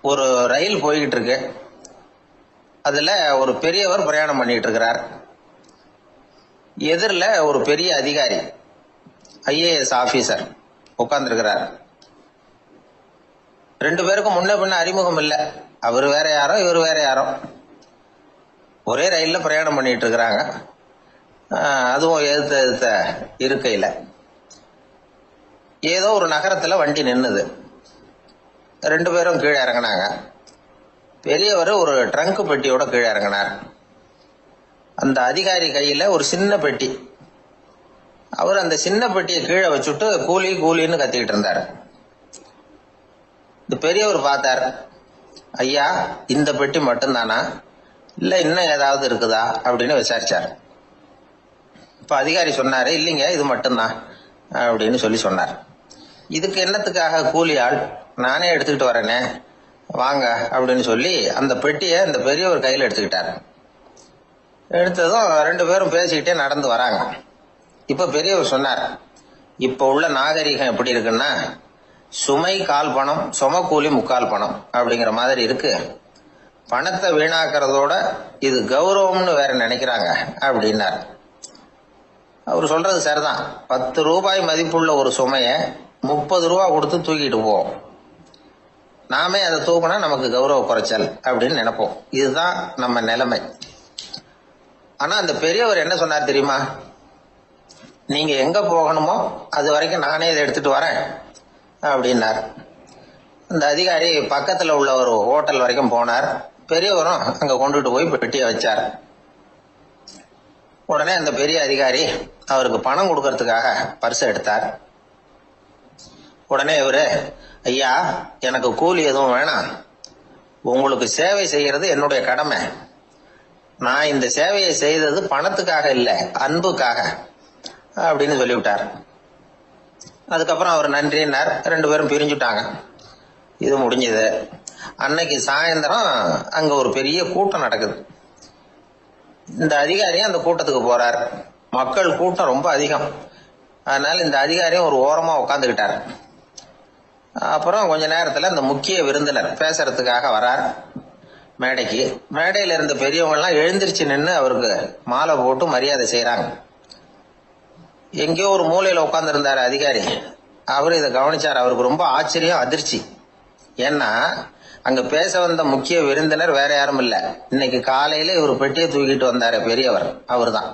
ஒரு ரயில் போய்கிட்டு இருக்கு. அதுல ஒரு பெரியவர் பிரயாணம் பண்ணிட்டு இருக்கிறார். எதிரில் ஒரு பெரிய அதிகாரி, ஐஏஎஸ் ஆபீசர் உட்கார்ந்துருக்கிறார். ரெண்டு பேருக்கும் முன்ன பின்ன அறிமுகம் இல்லை. அவர் வேற யாரோ, இவர் வேற யாரோ. ஒரே ரயில்ல பிரயாணம் பண்ணிட்டு இருக்கிறாங்க. அதுவும் எதிர்த்த இருக்கையில ஏதோ ஒரு நகரத்துல வண்டி நின்னுது. ரெண்டு பேரும் கீழே இறங்கினாங்க. பெரியவர் ஒரு ட்ரங்க் பெட்டியோட கீழே இறங்கினார். அந்த அதிகாரி கையில ஒரு சின்ன பெட்டி. அவர் அந்த சின்ன பெட்டியை கீழே வச்சுட்டு கூலி கூலின்னு கத்திக்கிட்டு இருந்தார். இந்த பெரியவர் பார்த்தார். ஐயா, இந்த பெட்டி மட்டும்தானா, இல்ல இன்னும் ஏதாவது இருக்குதா அப்படின்னு விசாரிச்சார். இப்ப அதிகாரி சொன்னாரு, இல்லைங்க இது மட்டும்தான் அப்படின்னு சொன்னார். இதுக்கு என்னத்துக்காக கூலி ஆள், நானே எடுத்துக்கிட்டு வரேனே, வாங்க அப்படின்னு சொல்லி அந்த பெட்டியை அந்த பெரியவர் கையில் எடுத்துக்கிட்டார். எடுத்ததும் ரெண்டு பேரும் பேசிக்கிட்டே நடந்து வராங்க. இப்ப பெரியவர் சொன்னார், இப்ப உள்ள நாகரிகம் எப்படி இருக்குன்னா, சுமை கால் பணம், சும கூலி முக்கால் பணம் அப்படிங்கிற மாதிரி இருக்கு. பணத்தை வீணாக்கிறதோட இது கௌரவம்னு வேற நினைக்கிறாங்க அப்படின்னார். அவர் சொல்றது சரிதான். 10 ரூபாய் மதிப்புள்ள ஒரு சுமைய 30 ரூபா கொடுத்து தூக்கிட்டு போவோம். நாமே அதை தூக்கினா நமக்கு கௌரவ குறைச்சல் அப்படின்னு நினைப்போம். இதுதான் நம்ம நிலைமை. ஆனா அந்த பெரியவர் என்ன சொன்னார் தெரியுமா, நீங்க எங்க போகணுமோ அது வரைக்கும் நானே இதை எடுத்துட்டு வரேன் அப்படின்னார். அந்த அதிகாரி பக்கத்துல உள்ள ஒரு ஹோட்டல் வரைக்கும் போனார். பெரியவரும் அங்க கொண்டுட்டு போய் பெட்டியை வச்சார். உடனே அந்த பெரிய அதிகாரி அவருக்கு பணம் கொடுக்கறதுக்காக பர்ஸ் எடுத்தார். உடனே இவரு, ஐயா எனக்கு கூலி எதுவும் வேணாம், உங்களுக்கு சேவை செய்யறது என்னுடைய கடமை. நான் இந்த சேவையை செய்தது பணத்துக்காக இல்லை, அன்புக்காக அப்படின்னு சொல்லிவிட்டார். அதுக்கப்புறம் அவர் நன்றினார். ரெண்டு பேரும் பிரிஞ்சுட்டாங்க. இது முடிஞ்சது. அன்னைக்கு சாயந்தரம் அங்க ஒரு பெரிய கூட்டம் நடக்குது. இந்த அதிகாரியும் அந்த கூட்டத்துக்கு போறார். மக்கள் கூட்டம் ரொம்ப அதிகம். அதனால இந்த அதிகாரியும் ஒரு ஓரமா உட்காந்துக்கிட்டார். அப்புறம் கொஞ்ச நேரத்துல இந்த முக்கிய விருந்தினர் பேசுறதுக்காக வரார் மேடைக்கு. மேடையில இருந்த பெரியவங்க எல்லாம் எழுந்திருச்சு நின்று அவருக்கு மாலை போட்டு மரியாதை செய்யறாங்க. எங்கேயோ ஒரு மூலையில உட்கார்ந்து இருந்தாரு அதிகாரி. அவரு இதை கவனிச்சார். அவருக்கு ரொம்ப ஆச்சரியம், அதிர்ச்சி. ஏன்னா அங்க பேச வந்த முக்கிய விருந்தினர் வேற யாரும் இல்ல, இன்னைக்கு காலையில இவர் பெட்டியை தூக்கிட்டு வந்தாரு பெரியவர், அவர் தான்.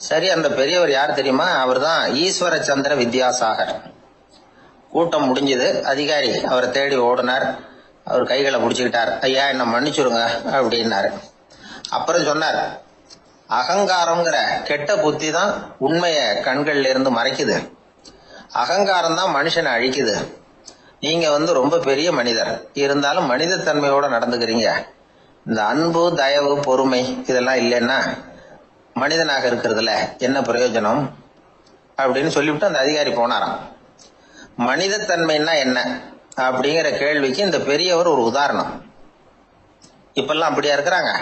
சரி, அந்த பெரியவர் யார் தெரியுமா, அவர் தான் ஈஸ்வர சந்திர வித்யாசாகர். கூட்டம் முடிஞ்சது. அதிகாரி அவரை தேடி ஓடினார். அவர் கைகளை பிடிச்சுக்கிட்டார். ஐயா என்ன மன்னிச்சுருங்க அப்படின்னாரு. அப்புறம் சொன்னார், அகங்காரம்ங்கிற கெட்ட புத்தி தான் உண்மைய கண்கள்ல இருந்து மறைக்குது. அகங்காரம் தான் மனுஷனை அழிக்குது. நீங்க ரொம்ப பெரிய மனிதர், இருந்தாலும் மனிதத்தன்மையோட நடந்துக்கிறீங்க. இந்த அன்பு, தயவு, பொறுமை இதெல்லாம் இல்லைன்னா மனிதனாக இருக்கிறதுல என்ன பிரயோஜனம் அப்படின்னு சொல்லிவிட்டு அந்த அதிகாரி போனாராம். மனிதத்தன்மைன்னா என்ன அப்படிங்கிற கேள்விக்கு இந்த பெரியவர் ஒரு உதாரணம். இப்பெல்லாம் அப்படியா இருக்கிறாங்க.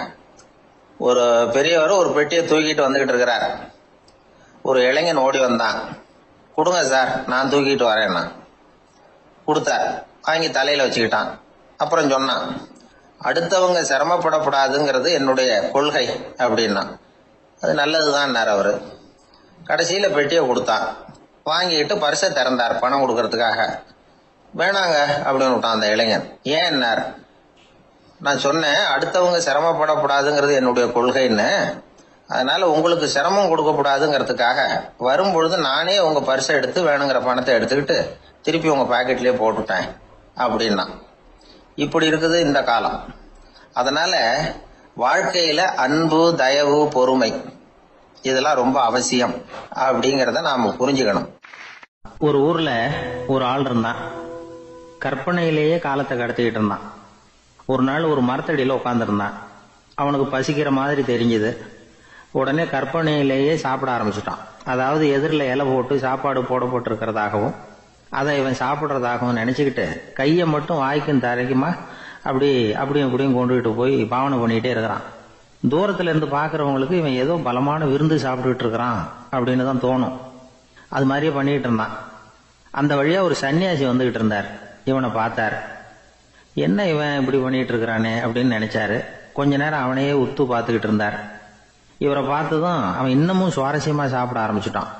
ஒரு பெரியவர் ஒரு பெட்டியை தூக்கிட்டு வந்துகிட்டு இருக்கிறார். ஒரு இளைஞன் ஓடி வந்தான். கொடுங்க சார், நான் தூக்கிட்டு வரேன்னா. கொடுத்தார். வாங்கி தலையில வச்சுக்கிட்டான். அப்புறம் சொன்னான், அடுத்தவங்க சிரமப்படக்கூடாதுங்கிறது என்னுடைய கொள்கை அப்படின்னா. அது நல்லதுதான் அவரு. கடைசியில பெட்டியை கொடுத்தான். வாங்கிட்டு பர்ஸை திறந்தார் பணம் கொடுக்கறதுக்காக. வேணாங்க அப்படின்னு விட்டான் அந்த இளைஞன். ஏன்? நான் சொன்னேன் அடுத்தவங்க சிரமப்படக்கூடாதுங்கிறது என்னுடைய கொள்கைன்னு. அதனால உங்களுக்கு சிரமம் கொடுக்கக்கூடாதுங்கிறதுக்காக வரும்பொழுது நானே உங்க பர்ஸை எடுத்து வேணுங்கிற பணத்தை எடுத்துக்கிட்டு திருப்பி உங்க பாக்கெட்லயே போட்டுட்டேன் அப்படின்னா. இப்படி இருக்குது இந்த காலம். அதனால வாழ்க்கையில அன்பு, தயவு, பொறுமை இதெல்லாம் ரொம்ப அவசியம் அப்படிங்கறத நாம புரிஞ்சுக்கணும். ஒரு ஊர்ல ஒரு ஆள் இருந்தான். கற்பனையிலேயே காலத்தை கடத்திக்கிட்டு இருந்தான். ஒரு நாள் ஒரு மரத்தடியில உட்காந்துருந்தான். அவனுக்கு பசிக்கிற மாதிரி தெரிஞ்சது. உடனே கற்பனையிலேயே சாப்பிட ஆரம்பிச்சுட்டான். அதாவது எதிரில் இலை போட்டு சாப்பாடு போடப்பட்டிருக்கிறதாகவும் அதை இவன் சாப்பிட்றதாகவும் நினைச்சுக்கிட்டு கையை மட்டும் வாய்க்கும் தரைக்குமா அப்படியும் இப்படியும் கொண்டுகிட்டு போய் பாவனை பண்ணிக்கிட்டே இருக்கிறான். தூரத்துல இருந்து பாக்குறவங்களுக்கு இவன் ஏதோ பலமான விருந்து சாப்பிட்டுட்டு இருக்கிறான் அப்படின்னு தான் தோணும். அது மாதிரியே பண்ணிக்கிட்டு இருந்தான். அந்த வழியா ஒரு சன்னியாசி வந்துகிட்டு இருந்தார். இவனை பார்த்தார். என்ன இவன் இப்படி பண்ணிட்டு இருக்கிறானே அப்படின்னு நினைச்சாரு. கொஞ்ச நேரம் அவனையே உத்து பார்த்துக்கிட்டு இருந்தார். இவரை பார்த்ததும் அவன் இன்னமும் சுவாரஸ்யமா சாப்பிட ஆரம்பிச்சுட்டான்.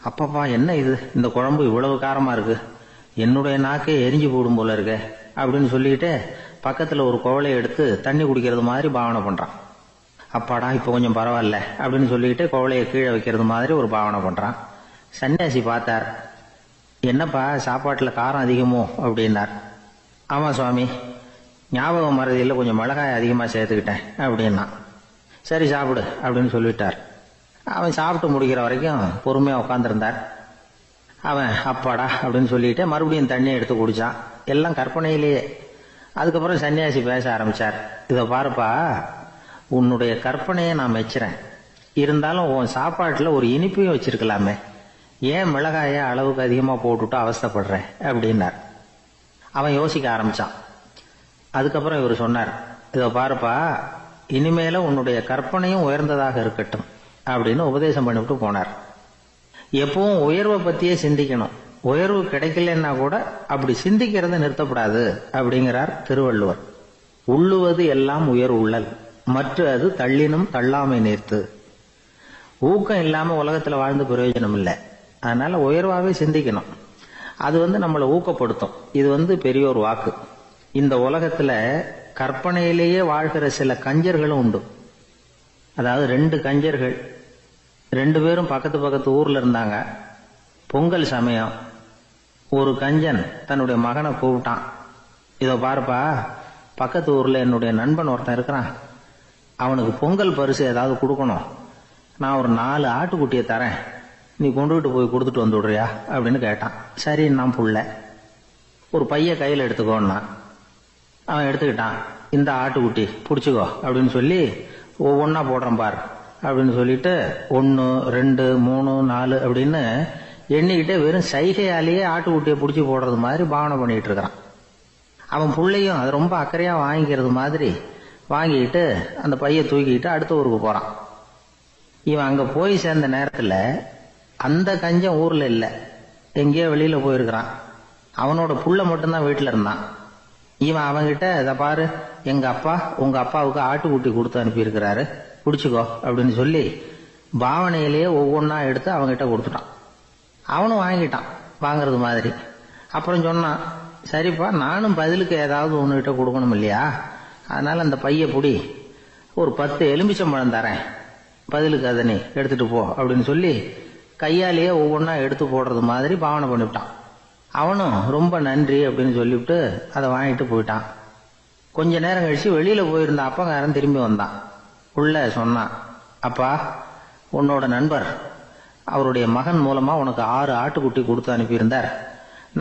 அப்பப்பா என்ன இது, இந்த குழம்பு இவ்வளவு காரமா இருக்கு, என்னுடைய நாக்கே எரிஞ்சு போடும் போல இருக்க அப்படின்னு சொல்லிட்டு பக்கத்துல ஒரு குவளையை எடுத்து தண்ணி குடிக்கிறது மாதிரி பாவனை பண்றான். அப்பாடா இப்ப கொஞ்சம் பரவாயில்ல அப்படின்னு சொல்லிட்டு குவளையை கீழே வைக்கிறது மாதிரி ஒரு பாவனை பண்றான். சன்னியாசி பார்த்தார். என்னப்பா சாப்பாட்டுல காரம் அதிகமோ அப்படின்னார். ஆமா சுவாமி, ஞாபகம் மறதியில் கொஞ்சம் மிளகாய் அதிகமா சேர்த்துக்கிட்டேன் அப்படின்னா. சரி சாப்பிடு அப்படின்னு சொல்லிட்டார். அவன் சாப்பிட்டு முடிக்கிற வரைக்கும் பொறுமையா உட்காந்துருந்தார். அவன் அப்பாடா அப்படின்னு சொல்லிட்டு மறுபடியும் தண்ணி எடுத்து குடிச்சான். எல்லாம் கற்பனையிலேயே. அதுக்கப்புறம் சன்னியாசி பேச ஆரம்பிச்சார். இதை பாருப்பா, உன்னுடைய கற்பனையை நான் மெச்சுறேன். இருந்தாலும் உன் சாப்பாட்டுல ஒரு இனிப்பையும் வச்சிருக்கலாமே, ஏன் மிளகாய அளவுக்கு அதிகமா போட்டுட்டு அவஸ்தைப்படுறேன் அப்படின்னார். அவன் யோசிக்க ஆரம்பிச்சான். அதுக்கப்புறம் இவர் சொன்னார், இதை பாருப்பா, இனிமேல உன்னுடைய கற்பனையும் உயர்ந்ததாக இருக்கட்டும் அப்படின்னு உபதேசம் பண்ணிவிட்டு போனார். எப்பவும் உயர்வை பத்தியே சிந்திக்கணும். உயர்வு கிடைக்கலன்னா கூட அப்படி சிந்திக்கிறத நிறுத்தப்படாது அப்படிங்கிறார் திருவள்ளுவர். உள்ளுவது எல்லாம் உயர் உள்ளல், மற்ற அது தள்ளினும் தள்ளாமை நேர்த்து. ஊக்கம் இல்லாம உலகத்துல வாழ்ந்து பிரயோஜனம் இல்லை. அதனால உயர்வாவே சிந்திக்கணும். அது நம்மளை ஊக்கப்படுத்தும். இது பெரியோர் வாக்கு. இந்த உலகத்துல கற்பனையிலேயே வாழ்கிற சில கஞ்சர்களும் உண்டு. அதாவது 2 கஞ்சர்கள், 2 பேரும் பக்கத்து பக்கத்து ஊர்ல இருந்தாங்க. பொங்கல் சமயம் ஒரு கஞ்சன் தன்னுடைய மகனை கூப்பிட்டான். இதோ பாருப்பா, பக்கத்து ஊர்ல என்னுடைய நண்பன் ஒருத்தன் இருக்கிறான், அவனுக்கு பொங்கல் பரிசு ஏதாவது கொடுக்கணும். நான் ஒரு 4 ஆட்டுக்குட்டியை தரேன், நீ கொண்டுகிட்டு போய் கொடுத்துட்டு வந்துடுறியா அப்படின்னு கேட்டான். சரி நான் புள்ள, ஒரு பைய கையில் எடுத்துக்கோன்னா. அவன் எடுத்துக்கிட்டான். இந்த ஆட்டுக்குட்டி பிடிச்சிக்கோ அப்படின்னு சொல்லி ஒவ்வொன்னா போடுறேன் பார் அப்படின்னு சொல்லிட்டு 1 2 3 4 அப்படின்னு எண்ணிக்கிட்டே வெறும் சைகையாலேயே ஆட்டுக்குட்டியை பிடிச்சி போடுறது மாதிரி பாவனை பண்ணிட்டு இருக்கிறான். அவன் பிள்ளையும் அது ரொம்ப அக்கறையா வாங்கிக்கிறது மாதிரி வாங்கிக்கிட்டு அந்த பைய தூக்கிட்டு அடுத்த ஊருக்கு போறான். இவன் அங்க போய் சேர்ந்த நேரத்துல அந்த கஞ்சன் ஊர்ல இல்ல, எங்கேயோ வெளியில போயிருக்கிறான். அவனோட புள்ள மட்டும்தான் வீட்டுல இருந்தான். இவன் அவன்கிட்ட, இதை பாரு, எங்க அப்பா உங்க அப்பாவுக்கு ஆட்டுக்குட்டி கொடுத்து அனுப்பியிருக்கிறாரு, பிடிச்சிக்கோ அப்படின்னு சொல்லி பாவனையிலேயே ஒவ்வொன்னா எடுத்து அவன்கிட்ட கொடுத்துட்டான். அவனும் வாங்கிட்டான் வாங்கறது மாதிரி. அப்புறம் சொன்னான், சரிப்பா நானும் பதிலுக்கு ஏதாவது ஒன்னுகிட்ட கொடுக்கணும் இல்லையா, அதனால அந்த பைய புடி, ஒரு 10 எலுமிச்சம்பழம் தரேன், பதிலுக்கு அதை நீ எடுத்துட்டு போ அப்படின்னு சொல்லி கையாலேயே ஒவ்வொன்னா எடுத்து போடுறது மாதிரி பாவனை பண்ணிவிட்டான். அவனும் ரொம்ப நன்றி அப்படின்னு சொல்லிவிட்டு அதை வாங்கிட்டு போயிட்டான். கொஞ்ச நேரம் கழிச்சு வெளியில போயிருந்த அப்பங்காரன் திரும்பி வந்தான். உள்ள சொன்னான், அப்பா உன்னோட நண்பர் அவருடைய மகன் மூலமா உனக்கு 6 ஆட்டுக்குட்டி கொடுத்து அனுப்பியிருந்தார்,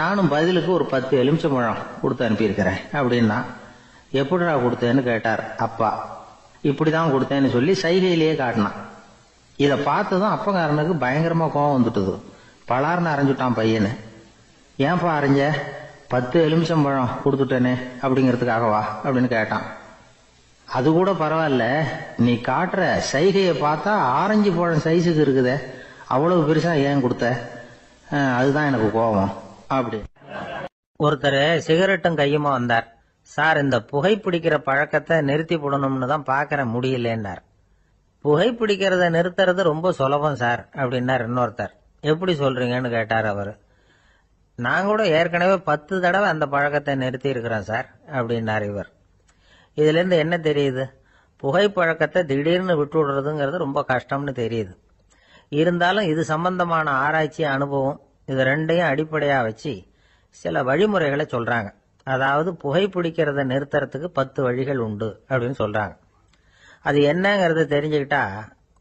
நானும் பதிலுக்கு ஒரு 10 எலுமிச்சம்பழம் கொடுத்து அனுப்பியிருக்கிறேன் அப்படின்னா. எப்படிடா கொடுத்தேன்னு கேட்டார் அப்பா. இப்படிதான் கொடுத்தேன்னு சொல்லி சைகையிலேயே காட்டினான். இதை பார்த்ததும் அப்பங்காரனுக்கு பயங்கரமா கோவம் வந்துட்டுது. பலார்னு அரைஞ்சுட்டான் பையனு. ஏன்பா அரைஞ்ச, 10 எலுமிச்சம்பழம் கொடுத்துட்டேனே அப்படிங்கிறதுக்காகவா அப்படின்னு கேட்டான். அது கூட பரவாயில்ல, நீ காட்டுற சைகையை பார்த்தா ஆரஞ்சு பழம் சைஸுக்கு இருக்குதே, அவ்வளவு பெருசா ஏன் கொடுத்த, அதுதான் எனக்கு கோபம் அப்படி. ஒருத்தர் சிகரெட்டும் கையுமா வந்தார். சார், இந்த புகைப்பிடிக்கிற பழக்கத்தை நிறுத்தி போடணும்னு தான் பாக்கிற முடியலன்னார். புகைப்பிடிக்கிறத நிறுத்துறது ரொம்ப சுலபம் சார் அப்படின்னார் இன்னொருத்தர். எப்படி சொல்றீங்கன்னு கேட்டார் அவரு. நான் கூட ஏற்கனவே 10 தடவை அந்த பழக்கத்தை நிறுத்தி இருக்கிறேன் சார் அப்படின்னார் இவர். இதுல இருந்து என்ன தெரியுது, புகைப்பழக்கத்தை திடீர்னு விட்டு விடுறதுங்கிறது ரொம்ப கஷ்டம்னு தெரியுது. இருந்தாலும் இது சம்பந்தமான ஆராய்ச்சி, அனுபவம், இது 2ஐயும் அடிப்படையா வச்சு சில வழிமுறைகளை சொல்றாங்க. அதாவது புகைப்பிடிக்கிறத நிறுத்துறதுக்கு 10 வழிகள் உண்டு அப்படின்னு சொல்றாங்க. அது என்னங்கிறத தெரிஞ்சுக்கிட்டா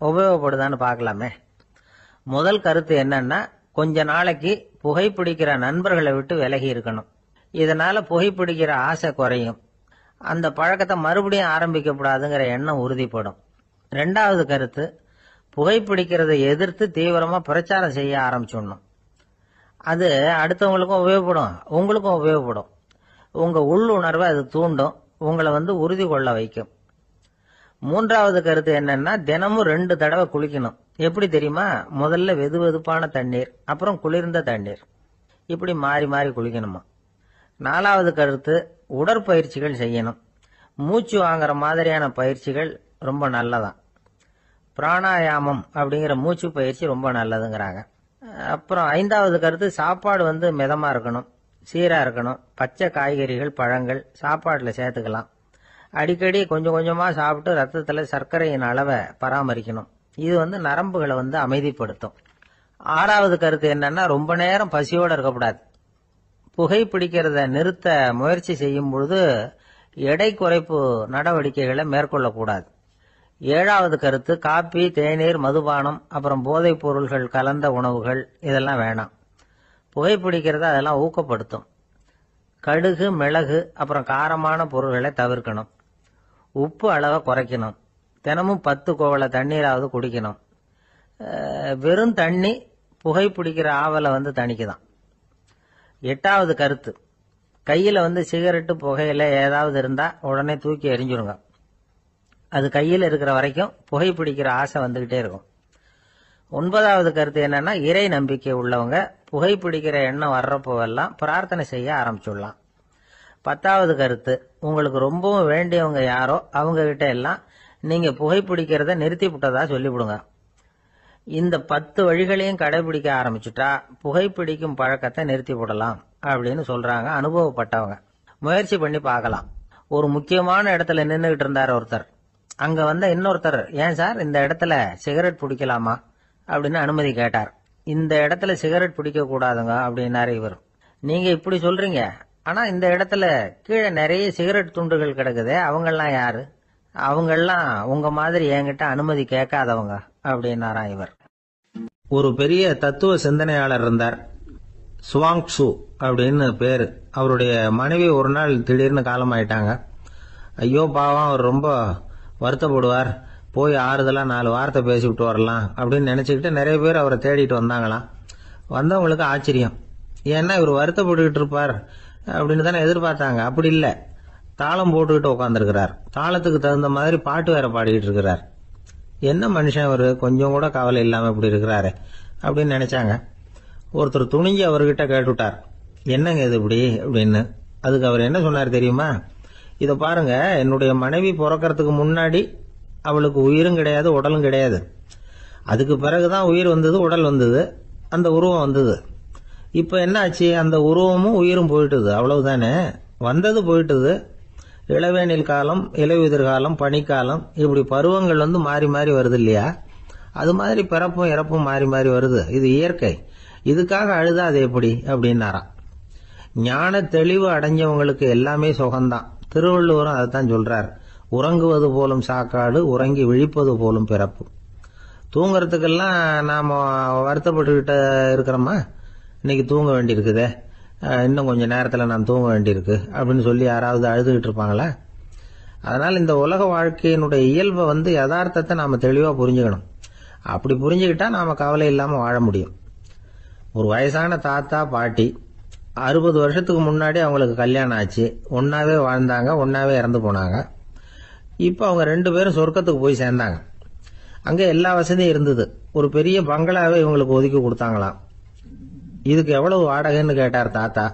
உபயோகப்படுதான்னு பார்க்கலாமே. முதல் கருத்து என்னன்னா, கொஞ்ச நாளைக்கு புகைப்பிடிக்கிற நண்பர்களை விட்டு விலகி இருக்கணும். இதனால புகைப்பிடிக்கிற ஆசை குறையும். அந்த பழக்கத்தை மறுபடியும் ஆரம்பிக்கப்படாதுங்கிற எண்ணம் உறுதிப்படும். 2வது கருத்து, புகைப்பிடிக்கிறதை எதிர்த்து தீவிரமா பிரச்சாரம் செய்ய ஆரம்பிச்சிடணும். அது அடுத்தவங்களுக்கும் உபயோகப்படும், உங்களுக்கும் உபயோகப்படும். உங்க உள்ளுணர்வை அது தூண்டும், உங்களை உறுதி கொள்ள வைக்கும். 3வது கருத்து என்னன்னா, தினமும் 2 தடவை குளிக்கணும். எப்படி தெரியுமா, முதல்ல வெது வெதுப்பான தண்ணீர், அப்புறம் குளிர்ந்த தண்ணீர், இப்படி மாறி மாறி குளிக்கணுமா. 4வது கருத்து, உடற்பயிற்சிகள் செய்யணும். மூச்சு வாங்குற மாதிரியான பயிற்சிகள் ரொம்ப நல்லதான். பிராணாயாமம் அப்படிங்கிற மூச்சு பயிற்சி ரொம்ப நல்லதுங்கிறாங்க. அப்புறம் 5வது கருத்து, சாப்பாடு மிதமா இருக்கணும், சீரா இருக்கணும். பச்சை காய்கறிகள், பழங்கள் சாப்பாடுல சேர்த்துக்கலாம். அடிக்கடி கொஞ்சம் கொஞ்சமா சாப்பிட்டு ரத்தத்துல சர்க்கரையின் அளவை பராமரிக்கணும். இது நரம்புகளை அமைதிப்படுத்தும். 6வது கருத்து என்னன்னா, ரொம்ப நேரம் பசியோட இருக்கக்கூடாது. புகைப்பிடிக்கிறத நிறுத்த முயற்சி செய்யும் பொழுது எடை குறைப்பு நடவடிக்கைகளை மேற்கொள்ளக்கூடாது. 7வது கருத்து, காப்பி, தேநீர், மதுபானம், அப்புறம் போதைப் பொருள்கள் கலந்த உணவுகள் இதெல்லாம் வேணாம். புகைப்பிடிக்கிறத அதெல்லாம் ஊக்கப்படுத்தும். கடுகு, மிளகு, அப்புறம் காரமான பொருள்களை தவிர்க்கணும். உப்பு அளவை குறைக்கணும். தினமும் 10 குவளை தண்ணீராவது குடிக்கணும். வெறும் தண்ணி புகைப்பிடிக்கிற ஆவலை தணிக்குதான். 8வது கருத்து, கையில சிகரெட்டு, புகையில ஏதாவது இருந்தா உடனே தூக்கி எறிஞ்சிருங்க. அது கையில் இருக்கிற வரைக்கும் புகைப்பிடிக்கிற ஆசை வந்துகிட்டே இருக்கும். 9வது கருத்து என்னன்னா, இறை நம்பிக்கை உள்ளவங்க புகைப்பிடிக்கிற எண்ணம் வர்றப்போவெல்லாம் பிரார்த்தனை செய்ய ஆரம்பிச்சுடலாம். 10வது கருத்து, உங்களுக்கு ரொம்பவும் வேண்டியவங்க யாரோ அவங்க கிட்ட எல்லாம் நீங்க புகைப்பிடிக்கிறத நிறுத்தி விட்டதா சொல்லிவிடுங்க. இந்த 10 வழிகளையும் கடைபிடிக்க ஆரம்பிச்சுட்டா புகைப்பிடிக்கும் பழக்கத்தை நிறுத்தி விடலாம் அப்படின்னு சொல்றாங்க அனுபவப்பட்டவங்க. முயற்சி பண்ணி பார்க்கலாம். ஒரு முக்கியமான இடத்துல நின்றுகிட்டு இருந்தார் ஒருத்தர். அங்க இன்னொருத்தர், ஏன் சார் இந்த இடத்துல சிகரெட் பிடிக்கலாமா அப்படின்னு அனுமதி கேட்டார். இந்த இடத்துல சிகரெட் பிடிக்க கூடாதுங்க அப்படின்னாரு இவர். நீங்க இப்படி சொல்றீங்க, ஆனா இந்த இடத்துல கீழே நிறைய சிகரெட் துண்டுகள் கிடக்குதே, அவங்கெல்லாம் யாரு? அவங்கெல்லாம் உங்க மாதிரி என்கிட்ட அனுமதி கேட்காதவங்க அப்படின்னாராம் இவர். ஒரு பெரிய தத்துவ சிந்தனையாளர் இருந்தார், சுவாங்சு அப்படின்னு பேரு. அவருடைய மனைவி ஒரு நாள் திடீர்னு காலமாயிட்டாங்க. ஐயோ பாவம், அவர் ரொம்ப வருத்தப்படுவார், போய் ஆறுதலா 4 வார்த்தை பேசிவிட்டு வரலாம் அப்படின்னு நினைச்சுக்கிட்டு நிறைய பேர் அவரை தேடிட்டு வந்தாங்களாம். வந்தவங்களுக்கு ஆச்சரியம், ஏன்னா இவர் வருத்தப்பட்டுக்கிட்டு இருப்பார் அப்படின்னு தானே எதிர்பார்த்தாங்க. அப்படி இல்லை, தாளம் போட்டுக்கிட்டு உட்காந்துருக்கிறார். தாளத்துக்கு தகுந்த மாதிரி பாட்டு வேற பாடிக்கிட்டு இருக்கிறார். என்ன மனுஷன் அவரு, கொஞ்சம் கூட கவலை இல்லாம இப்படி இருக்கிறாரு அப்படின்னு நினைச்சாங்க. ஒருத்தர் துணிஞ்சு அவர்கிட்ட கேட்டுட்டார், என்னங்க இது இப்படி அப்படின்னு. அதுக்கு அவர் என்ன சொன்னார் தெரியுமா? இத பாருங்க, என்னுடைய மனைவி பிறக்கிறதுக்கு முன்னாடி அவளுக்கு உயிரும் கிடையாது, உடலும் கிடையாது. அதுக்கு பிறகுதான் உயிர் வந்தது, உடல் வந்தது, அந்த உருவம் வந்தது. இப்ப என்ன ஆச்சு? அந்த உருவமும் உயிரும் போயிட்டுது, அவ்வளவுதானே. வந்தது போயிட்டுது. இளவேனில் காலம், இலையுதிர் காலம், பனிக்காலம், இப்படி பருவங்கள் மாறி மாறி வருது இல்லையா? அது மாதிரி பிறப்பும் இறப்பும் மாறி மாறி வருது. இது இயற்கை. இதுக்காக அழுதா அது எப்படி அப்படின்னாராம். ஞான தெளிவு அடைஞ்சவங்களுக்கு எல்லாமே சுகம்தான். திருவள்ளுவரும் அதைத்தான் சொல்றார், உறங்குவது போலும் சாக்காடு, உறங்கி விழிப்பது போலும் பிறப்பு. தூங்கறதுக்கெல்லாம் நாம வருத்தப்பட்டுக்கிட்ட இருக்கிறோமா? இன்னைக்கு தூங்க வேண்டியிருக்குதே, இன்னும் கொஞ்சம் நேரத்துல நான் தூங்க வேண்டியிருக்கு அப்படின்னு சொல்லி யாராவது அழுதுகிட்டு இருப்பாங்களா? அதனால இந்த உலக வாழ்க்கையினுடைய இயல்பை யதார்த்தத்தை நாம தெளிவா புரிஞ்சுக்கணும். அப்படி புரிஞ்சுக்கிட்டா நாம கவலை இல்லாம வாழ முடியும். ஒரு வயசான தாத்தா பாட்டி 60 வருஷத்துக்கு முன்னாடி அவங்களுக்கு கல்யாணம் ஆச்சு. ஒன்னாவே வாழ்ந்தாங்க, ஒன்னாவே இறந்து போனாங்க. இப்ப அவங்க 2 பேரும் சொர்க்கத்துக்கு போய் சேர்ந்தாங்க. அங்க எல்லா வசதியும் இருந்தது. ஒரு பெரிய பங்களாவே இவங்களுக்கு ஒதுக்கி கொடுத்தாங்களாம். இதுக்கு எவ்வளவு வாடகைன்னு கேட்டார் தாத்தா.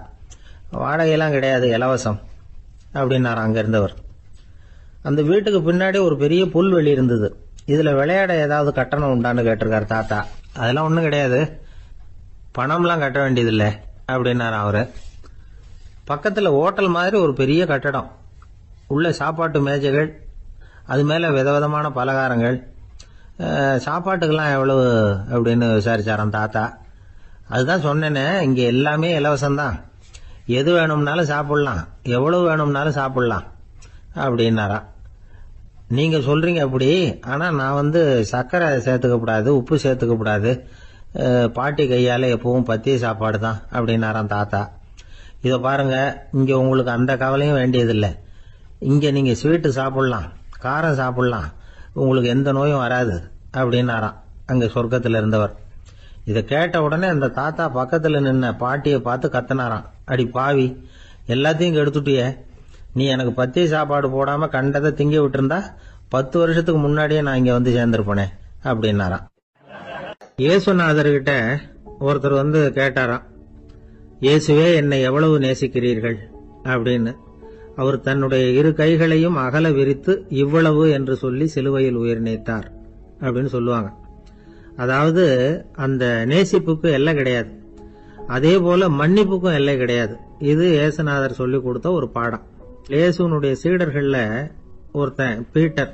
வாடகையெல்லாம் கிடையாது, இலவசம் அப்படின்னாரு அங்க இருந்தவர். அந்த வீட்டுக்கு பின்னாடி ஒரு பெரிய புல்வெளி இருந்தது. இதுல விளையாட ஏதாவது கட்டணம் உண்டான்னு கேட்டிருக்காரு தாத்தா. அதெல்லாம் ஒண்ணும் கிடையாது, பணம்லாம் கட்ட வேண்டியதில்லை அப்படின்னாரு அவரு. பக்கத்துல ஹோட்டல் மாதிரி ஒரு பெரிய கட்டடம், உள்ள சாப்பாட்டு மேஜைகள், அது மேல விதவிதமான பலகாரங்கள். சாப்பாட்டுக்கெல்லாம் எவ்வளவு அப்படின்னு விசாரிச்சாராம் தாத்தா. அதுதான் சொன்னேனே, இங்க எல்லாமே இலவசம்தான், எது வேணும்னாலும் சாப்பிடலாம், எவ்வளவு வேணும்னாலும் சாப்பிடலாம் அப்படின்னாரா. நீங்க சொல்றீங்க அப்படி, ஆனா நான் சர்க்கரை சேர்த்துக்க கூடாது, உப்பு சேர்த்துக்க கூடாது, பாட்டி கையால எப்பவும் பத்திய சாப்பாடு தான் அப்படின்னாராம் தாத்தா. இத பாருங்க, இங்க உங்களுக்கு அந்த கவலையும் வேண்டியதில்லை. இங்க நீங்க ஸ்வீட்டு சாப்பிடலாம், காரம் சாப்பிடலாம், உங்களுக்கு எந்த நோயும் வராது அப்படின்னாராம் அங்க சொர்க்கத்துல இருந்தவர். இத கேட்ட உடனே அந்த தாத்தா பக்கத்துல நின்ன பாட்டியை பார்த்து கத்தினாராம், அடி பாவி, எல்லாத்தையும் கெடுத்துட்டியே, நீ எனக்கு பத்திய சாப்பாடு போடாம கண்டதை திங்க விட்டுருந்தா 10 வருஷத்துக்கு முன்னாடியே நான் இங்க சேர்ந்திருப்பேனே அப்படின்னாராம். இயேசுநாதர்கிட்ட ஒருத்தர் கேட்டாராம், இயேசுவே என்னை எவ்வளவு நேசிக்கிறீர்கள் அப்படின்னு. அவர் தன்னுடைய இரு கைகளையும் அகல விரித்து இவ்வளவு என்று சொல்லி சிலுவையில் உயிர் நீத்தார் அப்படின்னு சொல்லுவாங்க. அதாவது அந்த நேசிப்புக்கு எல்லை கிடையாது, அதே போல மன்னிப்புக்கும் எல்லை கிடையாது. இது இயேசுநாதர் சொல்லி கொடுத்த ஒரு பாடம். இயேசுனுடைய சீடர்கள்ல ஒருத்தன் பீட்டர்,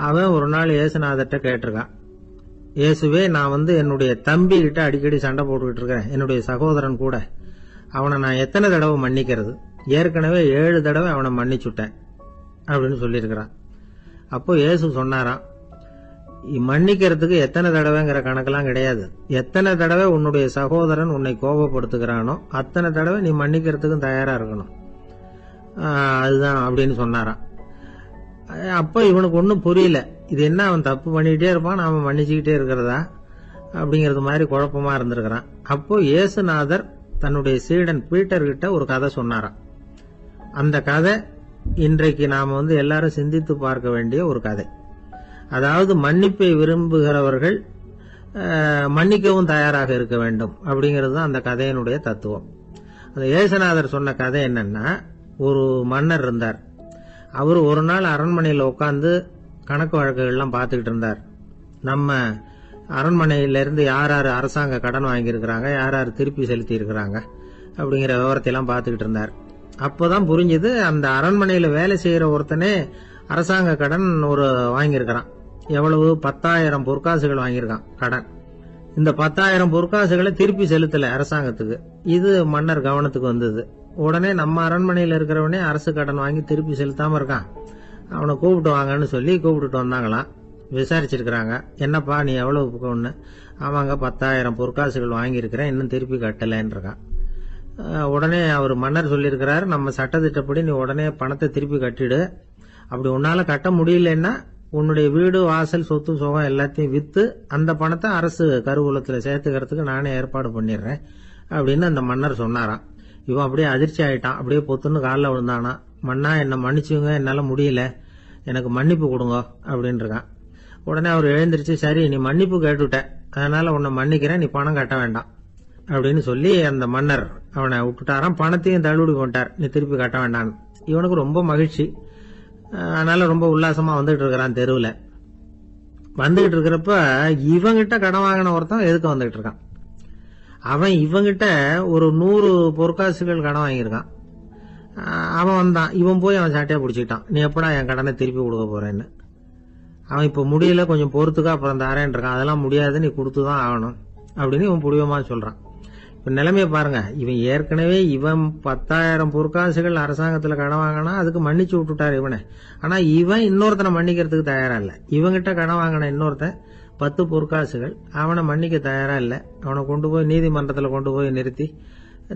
அவன் ஒரு நாள் இயேசுநாதர்கிட்ட கேட்டிருக்கான், இயேசுவே, நான் என்னுடைய தம்பி கிட்ட அடிக்கடி சண்டை போட்டுக்கிட்டு இருக்கிறேன், என்னுடைய சகோதரன் கூட, அவனை நான் எத்தனை தடவை மன்னிக்கிறது? ஏற்கனவே 7 தடவை அவனை மன்னிச்சுட்டேன் அப்படின்னு சொல்லியிருக்கிறான். அப்போ இயேசு சொன்னாராம், மன்னிக்கிறதுக்கு எத்தனை தடவைங்கிற கணக்கெல்லாம் கிடையாது, எத்தனை தடவை உன்னுடைய சகோதரன் உன்னை கோபப்படுத்துகிறானோ அத்தனை தடவை நீ மன்னிக்கிறதுக்கும் தயாரா இருக்கணும், அதுதான் அப்படின்னு சொன்னாராம். அப்ப இவனுக்கு ஒன்னும் புரியல, இது என்ன அவன் தப்பு பண்ணிக்கிட்டே இருப்பான், நாம மன்னிச்சுக்கிட்டே இருக்கிறதா அப்படிங்கறது மாதிரி குழப்பமா இருந்திருக்கிறான். அப்போ இயேசுநாதர் தன்னுடைய சீடன் பீட்டர் கிட்ட ஒரு கதை சொன்னாராம். அந்த கதை இன்றைக்கு நாம எல்லாரும் சிந்தித்து பார்க்க வேண்டிய ஒரு கதை. அதாவது மன்னிப்பை விரும்புகிறவர்கள் மன்னிக்கவும் தயாராக இருக்க வேண்டும் அப்படிங்கிறது தான் அந்த கதையினுடைய தத்துவம். அந்த இயேசுநாதர் சொன்ன கதை என்னன்னா, ஒரு மன்னர் இருந்தார். அவர் ஒரு நாள் அரண்மனையில் உட்கார்ந்து கணக்கு வழக்குகள்லாம் பார்த்துக்கிட்டு இருந்தார். நம்ம அரண்மனையிலிருந்து யார் யார் அரசாங்க கடன் வாங்கியிருக்கிறாங்க, யார் யார் திருப்பி செலுத்தி இருக்கிறாங்க அப்படிங்கிற விவரத்தை எல்லாம் பார்த்துக்கிட்டு இருந்தார். அப்போதான் புரிஞ்சது, அந்த அரண்மனையில வேலை செய்யற ஒருத்தனே அரசாங்க கடன் வாங்கியிருக்கிறான். எவ்வளவு? 10,000 பொற்காசுகள் வாங்கியிருக்கான் கடன். இந்த 10,000 பொற்காசுகளை திருப்பி செலுத்தல அரசாங்கத்துக்கு. இது மன்னர் கவனத்துக்கு வந்தது. உடனே நம்ம அரண்மனையில இருக்கிறவனே அரசு கடன் வாங்கி திருப்பி செலுத்தாம இருக்கான், அவனை கூப்பிட்டு வாங்கன்னு சொல்லி கூப்பிட்டுட்டு வந்தாங்களாம். விசாரிச்சிருக்கிறாங்க, என்னப்பா நீ எவ்வளவு ஒண்ணு? ஆமாங்க, 10,000 பொற்காசுகள் வாங்கியிருக்கிறேன், இன்னும் திருப்பி கட்டலன்னு இருக்கான். உடனே அவர் மன்னர் சொல்லியிருக்கிறாரு, நம்ம சட்டத்திட்டப்படி நீ உடனே பணத்தை திருப்பி கட்டிடு, அப்படி உன்னால கட்ட முடியலன்னா உன்னுடைய வீடு வாசல் சொத்து சுகம் எல்லாத்தையும் வித்து அந்த பணத்தை அரசு கருவூலத்துல சேர்த்துக்கிறதுக்கு நானே ஏற்பாடு பண்ணிடுறேன் அப்படின்னு அந்த மன்னர் சொன்னாராம். இவன் அப்படியே அதிர்ச்சி ஆயிட்டான், அப்படியே பொத்துன்னு காலில் விழுந்தானா, மன்னா என்ன மன்னிச்சுங்க, என்னால முடியல, எனக்கு மன்னிப்பு கொடுங்க அப்படின்னு இருக்கான். உடனே அவர் எழுந்திருச்சு, சரி நீ மன்னிப்பு கேட்டுட்ட, அதனால உன்னை மன்னிக்கிறேன், நீ பணம் கட்ட வேண்டாம் அப்படின்னு சொல்லி அந்த மன்னர் அவனை விட்டுட்டாராம். பணத்தையும் தள்ளுபடி பண்ணிட்டார், நீ திருப்பி கட்ட வேண்டாம். இவனுக்கு ரொம்ப மகிழ்ச்சி, அதனால ரொம்ப உல்லாசமா வந்துட்டு இருக்கிறான். தெருவில் வந்துகிட்டு இருக்கிறப்ப இவங்கிட்ட கடன் வாங்கின ஒருத்தன் எதுக்கு வந்துகிட்டு இருக்கான். அவன் இவங்கிட்ட ஒரு 100 பொற்காசுகள் கடன் வாங்கியிருக்கான். அவன் வந்தான், இவன் போய் அவன் சாட்டையா பிடிச்சிட்டான், நீ எப்படா என் கடனை திருப்பி கொடுக்க போறேன்னு. அவன் இப்ப முடியல, கொஞ்சம் பொறுத்துக்கா, அப்புறம் தாரேன் இருக்கான். அதெல்லாம் முடியாது, நீ கொடுத்துதான் ஆகணும் அப்படின்னு இவன் புடிவமா சொல்றான். இப்ப நிலைமைய பாருங்க, இவன் ஏற்கனவே 10,000 பொற்காசுகள் அரசாங்கத்துல கடன் வாங்கினா அதுக்கு மன்னிச்சு விட்டுட்டாரு இவனை. ஆனா இவன் இன்னொருத்தனை மன்னிக்கிறதுக்கு தயாரா இல்ல. இவங்கிட்ட கடன் வாங்கின இன்னொருத்தன் 10 பொற்காசுகள், அவனை மன்னிக்க தயாரா இல்ல. அவனை கொண்டு போய் நீதிமன்றத்துல கொண்டு போய் நிறுத்தி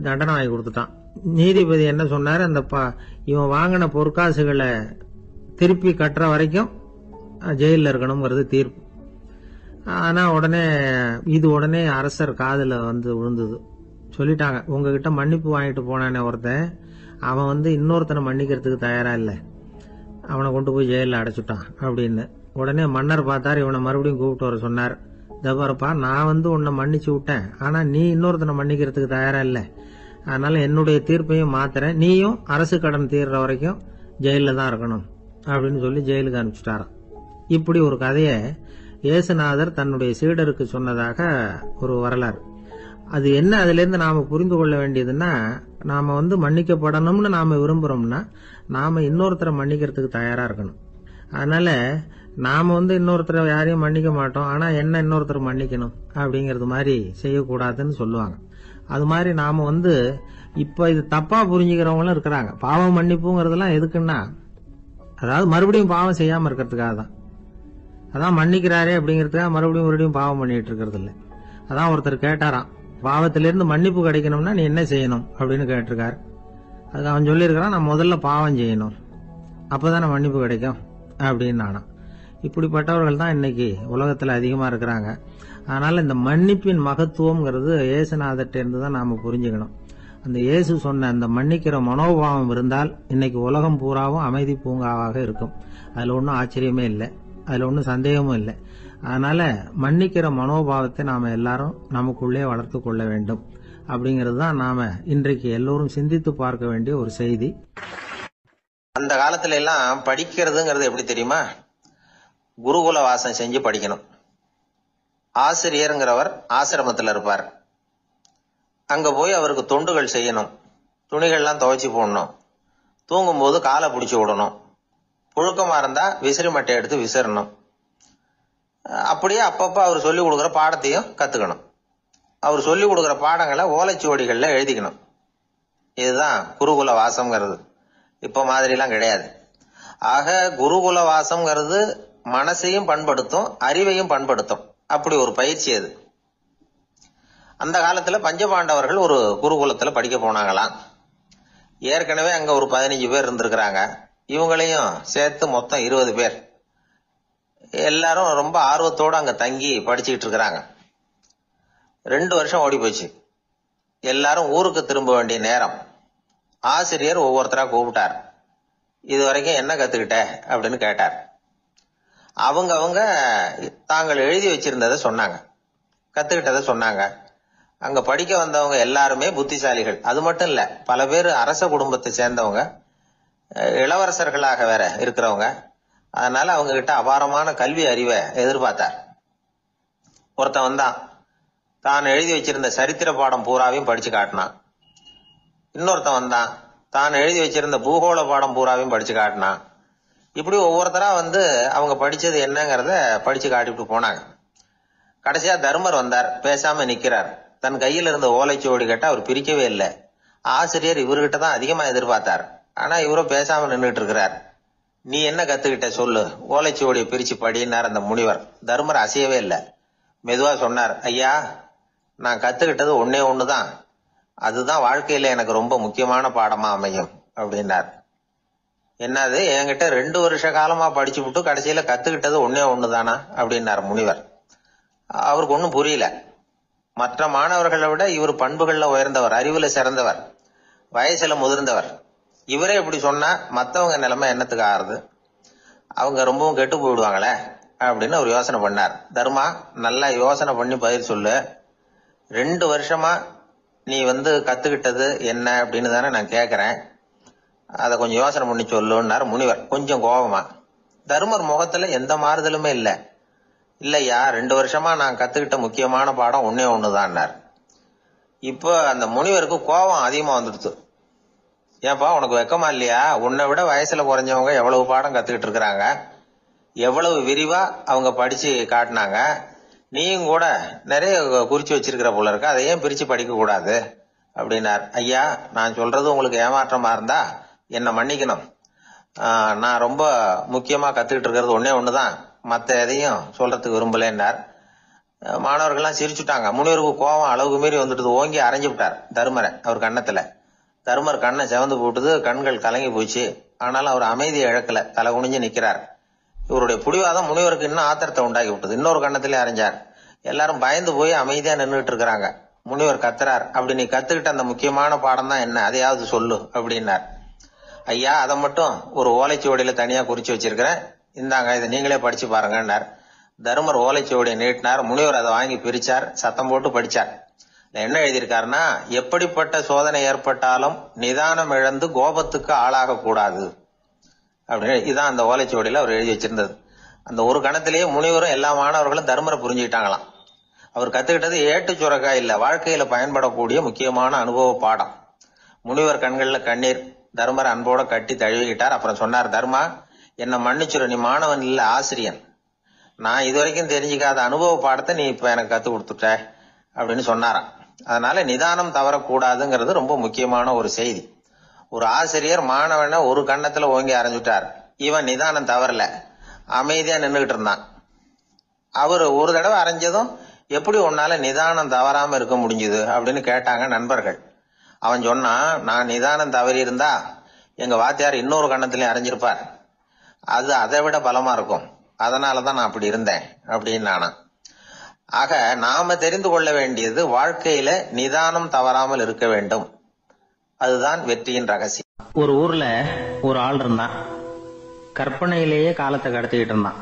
தண்டனை வாங்கி கொடுத்துட்டான். நீதிபதி என்ன சொன்னாரு, அந்த இவன் வாங்கின பொற்காசுகளை திருப்பி கட்டுற வரைக்கும் ஜெயில இருக்கணும்ங்கிறது தீர்ப்பு. ஆனா உடனே அரசர் காதுல விழுந்தது. சொல்லிட்டாங்க, உங்ககிட்ட மன்னிப்பு வாங்கிட்டு போனானே ஒருத்தன், அவன் இன்னொருத்தனை மன்னிக்கிறதுக்கு தயாரா இல்ல, அவனை கொண்டு போய் ஜெயில அடைச்சுட்டான் அப்படின்னு. உடனே மன்னர் பார்த்தாரு, இவனை மறுபடியும் கூப்பிட்டு வர சொன்னார். தபாரப்பா, நான் உன்னை மன்னிச்சு விட்டேன், ஆனா நீ இன்னொருத்தனை மன்னிக்கிறதுக்கு தயாரா இல்ல, அதனால என்னுடைய தீர்ப்பையும் மாத்துறேன், நீயும் அரசு கடன் தீர்ற வரைக்கும் ஜெயில தான் இருக்கணும் அப்படின்னு சொல்லி ஜெயிலுக்கு அனுப்பிச்சுட்டாராம். இப்படி ஒரு கதையை இயேசுநாதர் தன்னுடைய சீடருக்கு சொன்னதாக ஒரு வரலாறு. அது என்ன, அதுல இருந்து நாம புரிந்து கொள்ள வேண்டியதுன்னா, நாம மன்னிக்கப்படணும்னு நாம விரும்புறோம்னா நாம இன்னொருத்தரை மன்னிக்கிறதுக்கு தயாரா இருக்கணும். அதனால நாம இன்னொருத்தரை யாரையும் மன்னிக்க மாட்டோம், ஆனா என்ன இன்னொருத்தர் மன்னிக்கணும் அப்படிங்கறது மாதிரி செய்யக்கூடாதுன்னு சொல்லுவாங்க. அது மாதிரி நாம இப்ப இது தப்பா புரிஞ்சுக்கிறவங்களும் இருக்கிறாங்க. பாவம் மன்னிப்புங்கிறதுலாம் எதுக்குன்னா, அதாவது மறுபடியும் பாவம் செய்யாம இருக்கிறதுக்காக தான். அதான் மன்னிக்கிறாரே அப்படிங்கறதுக்காக மறுபடியும் பாவம் பண்ணிட்டு இருக்கிறது இல்ல. அதான் ஒருத்தர் கேட்டாராம், பாவத்திலிருந்து மன்னிப்பு கிடைக்கணும்னா நீ என்ன செய்யணும் அப்படின்னு கேட்டிருக்காரு. அதுக்கு அவன் சொல்லியிருக்கிறான், நான் முதல்ல பாவம் செய்யணும், அப்பதானே மன்னிப்பு கிடைக்கும் அப்படின்னு நானா. இப்படிப்பட்டவர்கள் தான் இன்னைக்கு உலகத்துல அதிகமா இருக்கிறாங்க. அதனால இந்த மன்னிப்பின் மகத்துவம்ங்கிறது இயேசுநாதர்ட்ட இருந்து தான் நாம புரிஞ்சுக்கணும். அந்த இயேசு சொன்ன அந்த மன்னிக்கிற மனோபாவம் இருந்தால் இன்னைக்கு உலகம் பூராவும் அமைதி பூங்காவாக இருக்கும். அதுல ஒன்றும் ஆச்சரியமே இல்லை, அதுல ஒன்றும் சந்தேகமும் இல்லை. அதனால மன்னிக்கிற மனோபாவத்தை நாம எல்லாரும் நமக்குள்ளே வளர்த்து கொள்ள வேண்டும். அப்படிங்கிறது தான் நாம இன்றைக்கு எல்லோரும் சிந்தித்து பார்க்க வேண்டிய ஒரு செய்தி. அந்த காலத்துல எல்லாம் படிக்கிறதுங்கிறது எப்படி தெரியுமா? குருகுல வாசம் செஞ்சு படிக்கணும். ஆசிரியருங்கிறவர் ஆசிரமத்தில் இருப்பார். அங்க போய் அவருக்கு தொண்டுகள் செய்யணும். துணிகள்லாம் துவைச்சு போடணும். தூங்கும்போது காலை பிடிச்சி விடணும். புழுக்கமா இருந்தா விசிறி மட்டை எடுத்து விசிறணும். அப்படியே அப்பப்ப அவர் சொல்லி கொடுக்குற பாடத்தையும் கத்துக்கணும். அவர் சொல்லி கொடுக்குற பாடங்களை ஓலைச்சுவடிகள்ல எழுதிக்கணும். இதுதான் குருகுல வாசம்ங்கிறது. இப்ப மாதிரிலாம் கிடையாது. ஆக குருகுல வாசம்ங்கிறது மனசையும் பண்படுத்தும், அறிவையும் பண்படுத்தும். அப்படி ஒரு பயிற்சி அது. அந்த காலத்துல பஞ்சபாண்டவர்கள் ஒரு குருகுலத்துல படிக்க போனாங்களாம். ஏற்கனவே அங்க ஒரு 15 பேர் இருந்திருக்கிறாங்க. இவங்களையும் சேர்த்து மொத்தம் 20 பேர். எல்லாரும் ரொம்ப ஆர்வத்தோடு அங்க தங்கி படிச்சுக்கிட்டு இருக்கிறாங்க. 2 வருஷம் ஓடி போச்சு. எல்லாரும் ஊருக்கு திரும்ப வேண்டிய நேரம். ஆசிரியர் ஒவ்வொருத்தரா கூப்பிட்டார். இது வரைக்கும் என்ன கத்துக்கிட்ட அப்படின்னு கேட்டார். அவங்க தாங்கள் எழுதி வச்சிருந்ததை சொன்னாங்க, கத்துக்கிட்டதை சொன்னாங்க. அங்க படிக்க வந்தவங்க எல்லாருமே புத்திசாலிகள். அது மட்டும் இல்ல, பல பேர் அரச குடும்பத்தை சேர்ந்தவங்க, இளவரசர்களாக வேற இருக்கிறவங்க. அதனால அவங்க கிட்ட அபாரமான கல்வி அறிவை எதிர்பார்த்தார். ஒருத்தன் வந்தான், தான் எழுதி வச்சிருந்த சரித்திர பாடம் பூராவையும் படிச்சு காட்டினான். இன்னொருத்தன் வந்தான், தான் எழுதி வச்சிருந்த பூகோள பாடம் பூராவையும் படிச்சு காட்டினான். இப்படி ஒவ்வொருத்தரா வந்து அவங்க படிச்சது என்னங்கிறத படிச்சு காட்டிட்டு போனாங்க. கடைசியா தர்மர் வந்தார். பேசாம நிக்கிறார். தன் கையில் இருந்த ஓலைச்சுவடி கேட்டா அவர் பிரிக்கவே இல்லை. ஆசிரியர் இவர்கிட்ட தான் அதிகமா எதிர்பார்த்தார். ஆனா இவரும் பேசாம நின்றுட்டு இருக்கிறார். நீ என்ன கத்துக்கிட்ட சொல்லு, ஓலைச்சுவடியை பிரிச்சு படினார் அந்த முனிவர். தர்மர் அசையவே இல்லை. மெதுவா சொன்னார், ஐயா, நான் கத்துக்கிட்டது ஒன்னே ஒண்ணுதான். அதுதான் வாழ்க்கையில எனக்கு ரொம்ப முக்கியமான பாடமா அமையும் அப்படின்னார். என்னது, என்கிட்ட 2 வருஷ காலமா படிச்சு விட்டு கடைசியில கத்துக்கிட்டது ஒன்னே ஒண்ணுதானா அப்படின்னார் முனிவர். அவருக்கு ஒன்னும் புரியல. மற்ற மாணவர்களை விட இவர் பண்புகள்ல உயர்ந்தவர், அறிவுல சிறந்தவர், வயசுல முதிர்ந்தவர். இவரே இப்படி சொன்னா மத்தவங்க நிலைமை என்னத்துக்கு ஆறுது? அவங்க ரொம்பவும் கெட்டு போயிடுவாங்களே அப்படின்னு அவர் யோசனை பண்ணார். தர்மா, நல்லா யோசனை பண்ணி பதில் சொல்லு. 2 வருஷமா நீ வந்து கத்துக்கிட்டது என்ன அப்படின்னு தானே நான் கேக்குறேன். அதை கொஞ்சம் யோசனை பண்ணி சொல்லுன்னார் முனிவர் கொஞ்சம் கோபமா. தர்மர் முகத்துல எந்த மாறுதலுமே இல்லை. இல்லையா, 2 வருஷமா நான் கத்துக்கிட்ட முக்கியமான பாடம் ஒன்னே ஒண்ணுதான்னார். இப்போ அந்த முனிவருக்கு கோபம் அதிகமா வந்துடுச்சு. ஏன்பா, உனக்கு வெக்கமா இல்லையா? உன்னை விட வயசுல குறைஞ்சவங்க எவ்வளவு பாடம் கத்துக்கிட்டு இருக்கிறாங்க, எவ்வளவு விரிவா அவங்க படிச்சு காட்டினாங்க. நீயும் கூட நிறைய குறிச்சு வச்சிருக்கிற போல இருக்கு, அதை ஏன் பிரிச்சு படிக்க கூடாது அப்படின்னார். ஐயா, நான் சொல்றது உங்களுக்கு ஏமாற்றமா இருந்தா என்ன மன்னிக்கணும். நான் ரொம்ப முக்கியமா கத்துக்கிட்டு இருக்கிறது ஒன்னே ஒண்ணுதான், மத்த எதையும் சொல்றதுக்கு விரும்பலன்னார். மாணவர்கள்லாம் சிரிச்சுட்டாங்க. முனிவருக்கு கோபம் அளவுக்கு மீறி வந்துட்டு ஓங்கி அரைஞ்சு விட்டார் தர்மரை அவர் கண்ணத்துல. தர்மர் கண்ணை செவந்து போட்டுது, கண்கள் கலங்கி போச்சு. ஆனாலும் அவர் அமைதியை இழக்கல, தலை குனிஞ்சு நிக்கிறார். இவருடைய புடிவாதம் முனிவருக்கு இன்னும் ஆத்திரத்தை உண்டாக்கி விட்டது. இன்னொரு கண்ணத்திலே அரைஞ்சார். எல்லாரும் பயந்து போய் அமைதியா நின்றுட்டு இருக்கிறாங்க. முனிவர் கத்துறார், அப்படி நீ கத்துக்கிட்ட அந்த முக்கியமான பாடம் தான் என்ன, அதையாவது சொல்லு அப்படின்னார். ஐயா, அதை மட்டும் ஒரு ஓலைச்சுவடியில தனியா குறிச்சு வச்சிருக்கிறேன், இந்தாங்க, இதை நீங்களே படிச்சு பாருங்கன்னார். தர்மர் ஓலைச்சுவடியை நீட்டினார். முனிவர் அதை வாங்கி பிரிச்சார், சத்தம் போட்டு படிச்சார். என்ன எழுதியிருக்காருன்னா, எப்படிப்பட்ட சோதனை ஏற்பட்டாலும் நிதானம் இழந்து கோபத்துக்கு ஆளாக கூடாது அப்படின்னு. இதான் அந்த ஓலைச்சுவடியில அவர் எழுதி வச்சிருந்தது. அந்த ஒரு கணத்திலேயே முனிவரும் எல்லா மாணவர்களும் தர்மரை புரிஞ்சுக்கிட்டாங்களாம். அவர் கத்துக்கிட்டது ஏட்டு சுரக்கா இல்ல, வாழ்க்கையில பயன்படக்கூடிய முக்கியமான அனுபவ பாடம். முனிவர் கண்கள்ல கண்ணீர். தர்மர் அன்போட கட்டி தழுவிக்கிட்டார். அப்புறம் சொன்னார், தர்மா, என்ன மன்னிச்சுரு, நீ மாணவன் இல்ல, ஆசிரியன். நான் இதுவரைக்கும் தெரிஞ்சுக்காத அனுபவ பாடத்தை நீ இப்ப எனக்கு கத்து கொடுத்துட்ட அப்படின்னு சொன்னாராம். அதனால நிதானம் தவறக்கூடாதுங்கிறது ரொம்ப முக்கியமான ஒரு செய்தி. ஒரு ஆசிரியர் மாணவனை ஒரு கண்ணத்துல ஓங்கி அரைஞ்சுட்டார். இவன் நிதானம் தவறல, அமைதியா நின்றுகிட்டு இருந்தான். அவரு ஒரு தடவை அரைஞ்சதும் எப்படி உன்னால நிதானம் தவறாம இருக்க முடிஞ்சுது அப்படின்னு கேட்டாங்க நண்பர்கள். அவன் சொன்னான், நான் நிதானம் தவறி இருந்தா எங்க வாத்தியார் இன்னொரு கண்ணத்திலயும் அரைஞ்சிருப்பார், அது அதை விட பலமா இருக்கும், அதனாலதான் நான் அப்படி இருந்தேன் அப்படின்னு நானா. ஆக நாம தெரிந்து கொள்ள வேண்டியது, வாழ்க்கையில நிதானம் தவறாமல் இருக்க வேண்டும். அதுதான் வெற்றியின் ரகசியம். ஒரு ஊர்ல ஒரு ஆள் இருந்தான். கற்பனையிலேயே காலத்தை கடத்திக்கிட்டு இருந்தான்.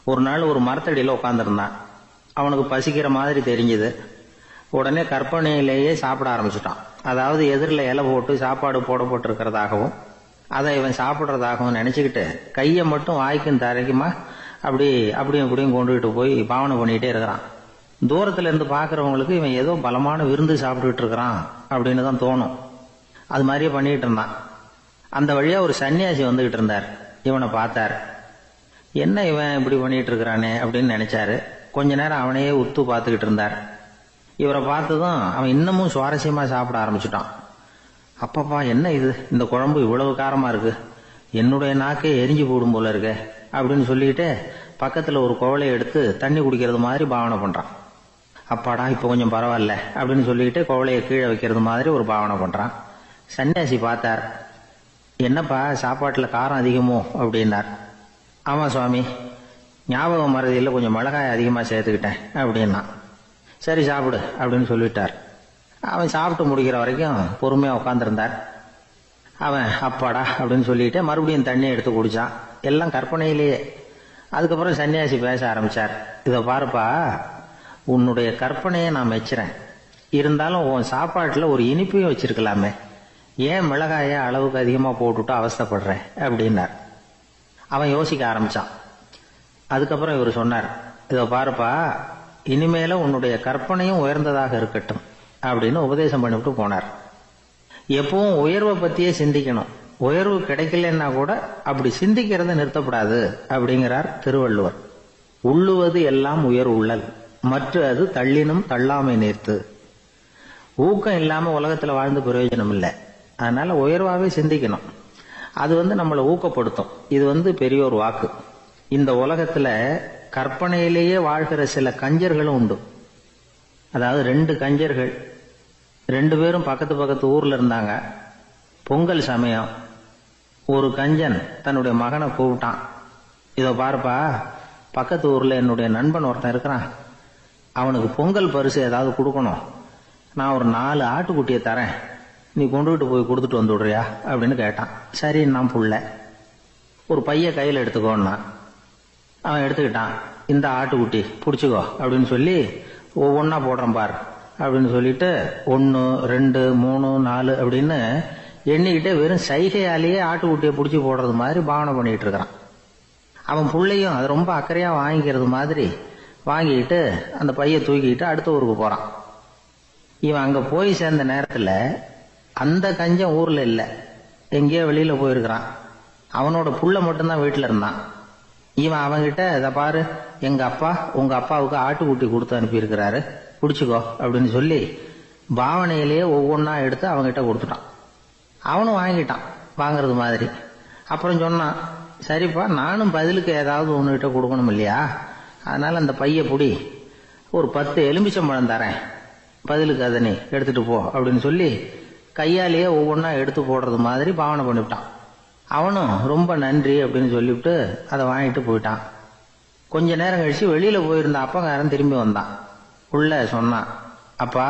ஒரு நாள் ஒரு மரத்தடியில உட்காந்துருந்தான். அவனுக்கு பசிக்கிற மாதிரி தெரிஞ்சது. உடனே கற்பனையிலேயே சாப்பிட ஆரம்பிச்சுட்டான். அதாவது எதிரில் இலை போட்டு சாப்பாடு போடப்பட்டிருக்கிறதாகவும் அதை இவன் சாப்பிட்றதாகவும் நினைச்சுக்கிட்டு கையை மட்டும் வாய்க்கும் தரைக்குமா அப்படியும் இப்படியும் கொண்டுகிட்டு போய் பாவனை பண்ணிக்கிட்டே இருக்கிறான். தூரத்துல இருந்து பாக்குறவங்களுக்கு இவன் ஏதோ பலமான விருந்து சாப்பிட்டுட்டு இருக்கிறான் அப்படின்னு தான் தோணும். அது மாதிரியே பண்ணிட்டு இருந்தான். அந்த வழியா ஒரு சன்னியாசி வந்துகிட்டு இருந்தார். இவனை பார்த்தார். என்ன இவன் இப்படி பண்ணிட்டு இருக்கிறானே அப்படின்னு நினைச்சாரு. கொஞ்ச நேரம் அவனையே உத்து பார்த்துக்கிட்டு இருந்தார். இவரை பார்த்ததும் அவன் இன்னமும் சுவாரஸ்யமா சாப்பிட ஆரம்பிச்சுட்டான். அப்பப்பா என்ன இது, இந்த குழம்பு இவ்வளவு காரமா இருக்கு, என்னுடைய நாக்கே எரிஞ்சு போடும் போல இருக்கு அப்படின்னு சொல்லிட்டு பக்கத்துல ஒரு குவளையை எடுத்து தண்ணி குடிக்கிறது மாதிரி பாவனை பண்றான். அப்பாடா இப்ப கொஞ்சம் பரவாயில்ல அப்படின்னு சொல்லிட்டு குவளையை கீழே வைக்கிறது மாதிரி ஒரு பாவனை பண்றான். சன்னியாசி பார்த்தார். என்னப்பா சாப்பாட்டுல காரம் அதிகமோ அப்படின்னார். ஆமா சுவாமி, ஞாபகம் மறதியில் கொஞ்சம் மிளகாய் அதிகமா சேர்த்துக்கிட்டேன் அப்படின்னா. சரி சாப்பிடு அப்படின்னு சொல்லிட்டார். அவன் சாப்பிட்டு முடிக்கிற வரைக்கும் பொறுமையா உட்காந்துருந்தார். அவன் அப்பாடா அப்படின்னு சொல்லிட்டு மறுபடியும் தண்ணி எடுத்து குடிச்சான். எல்லாம் கற்பனையிலேயே. அதுக்கப்புறம் சன்னியாசி பேச ஆரம்பிச்சார். இதை பாருப்பா, உன்னுடைய கற்பனையை நான் மெச்சுறேன். இருந்தாலும் உன் சாப்பாட்டுல ஒரு இனிப்பையும் வச்சிருக்கலாமே, ஏன் மிளகாய அளவுக்கு அதிகமா போட்டுட்டு அவஸ்தைப்படுறேன் அப்படின்னார். அவன் யோசிக்க ஆரம்பிச்சான். அதுக்கப்புறம் இவர் சொன்னார், இதை பாருப்பா, இனிமேல உன்னுடைய கற்பனையும் உயர்ந்ததாக இருக்கட்டும் அப்படின்னு உபதேசம் பண்ணிவிட்டு போனார். எப்பவும் உயர்வை பத்தியே சிந்திக்கணும். உயர்வு கிடைக்கலன்னா கூட அப்படி சிந்திக்கிறத நிறுத்தப்படாது அப்படிங்கிறார் திருவள்ளுவர். உள்ளுவது எல்லாம் உயர் உள்ளல், மற்ற அது தள்ளினும் தள்ளாமை நேர்த்து. ஊக்கம் இல்லாம உலகத்துல வாழ்ந்து பிரயோஜனம் இல்லை. அதனால உயர்வாவே சிந்திக்கணும். அது நம்மளை ஊக்கப்படுத்தும். இது பெரியோர் வாக்கு. இந்த உலகத்துல கற்பனையிலேயே வாழ்கிற சில கஞ்சர்களும் உண்டு. அதாவது 2 கஞ்சர்கள் 2 பேரும் பக்கத்து பக்கத்து ஊர்ல இருந்தாங்க. பொங்கல் சமயம் ஒரு கஞ்சன் தன்னுடைய மகனை கூப்பிட்டான். இதோ பாருப்பா, பக்கத்து ஊர்ல என்னுடைய நண்பன் ஒருத்தன் இருக்கிறான், அவனுக்கு பொங்கல் பரிசு ஏதாவது கொடுக்கணும். நான் ஒரு 4 ஆட்டுக்குட்டியை தரேன், நீ கொண்டுகிட்டு போய் கொடுத்துட்டு வந்து விடுறியா அப்படின்னு கேட்டான். சரி நான் புள்ள, ஒரு பைய கையில் எடுத்துக்கோன்னா. அவன் எடுத்துக்கிட்டான். இந்த ஆட்டுக்குட்டி பிடிச்சிக்கோ அப்படின்னு சொல்லி ஒவ்வொன்னா போடுறேன் பார் அப்படின்னு சொல்லிட்டு 1 2 3 4 அப்படின்னு எண்ணிக்கிட்டே வெறும் சைகையாலேயே ஆட்டுக்குட்டியை பிடிச்சி போடுறது மாதிரி பாவனை பண்ணிட்டு இருக்கிறான். அவன் பிள்ளையும் அது ரொம்ப அக்கறையா வாங்கிக்கிறது மாதிரி வாங்கிக்கிட்டு அந்த பைய தூக்கிக்கிட்டு அடுத்த ஊருக்கு போறான். இவன் அங்க போய் சேர்ந்த நேரத்துல அந்த கஞ்சன் ஊர்ல இல்ல, எங்கேயோ வெளியில போயிருக்கிறான். அவனோட புள்ள மட்டும்தான் வீட்டுல இருந்தான். இவன் அவன்கிட்ட, இதை பாரு, எங்க அப்பா உங்க அப்பாவுக்கு ஆட்டுக்குட்டி கொடுத்து அனுப்பியிருக்கிறாரு, பிடிச்சிக்கோ அப்படின்னு சொல்லி பாவனையிலேயே ஒவ்வொன்னா எடுத்து அவன்கிட்ட கொடுத்துட்டான். அவனும் வாங்கிட்டான் வாங்கறது மாதிரி. அப்புறம் சொன்னான், சரிப்பா நானும் பதிலுக்கு ஏதாவது ஒன்னுகிட்ட கொடுக்கணும் இல்லையா, அதனால அந்த பைய புடி, ஒரு 10 எலுமிச்சம்பழம் தரேன், பதிலுக்கு அதை நீ எடுத்துட்டு போ அப்படின்னு சொல்லி கையாலேயே ஒவ்வொன்னா எடுத்து போடுறது மாதிரி பாவனை பண்ணிவிட்டான். அவனும் ரொம்ப நன்றி அப்படின்னு சொல்லிவிட்டு அதை வாங்கிட்டு போயிட்டான். கொஞ்ச நேரம் கழிச்சு வெளியில போயிருந்த அப்பங்காரன் திரும்பி வந்தான். உள்ள சொன்னான், அப்பா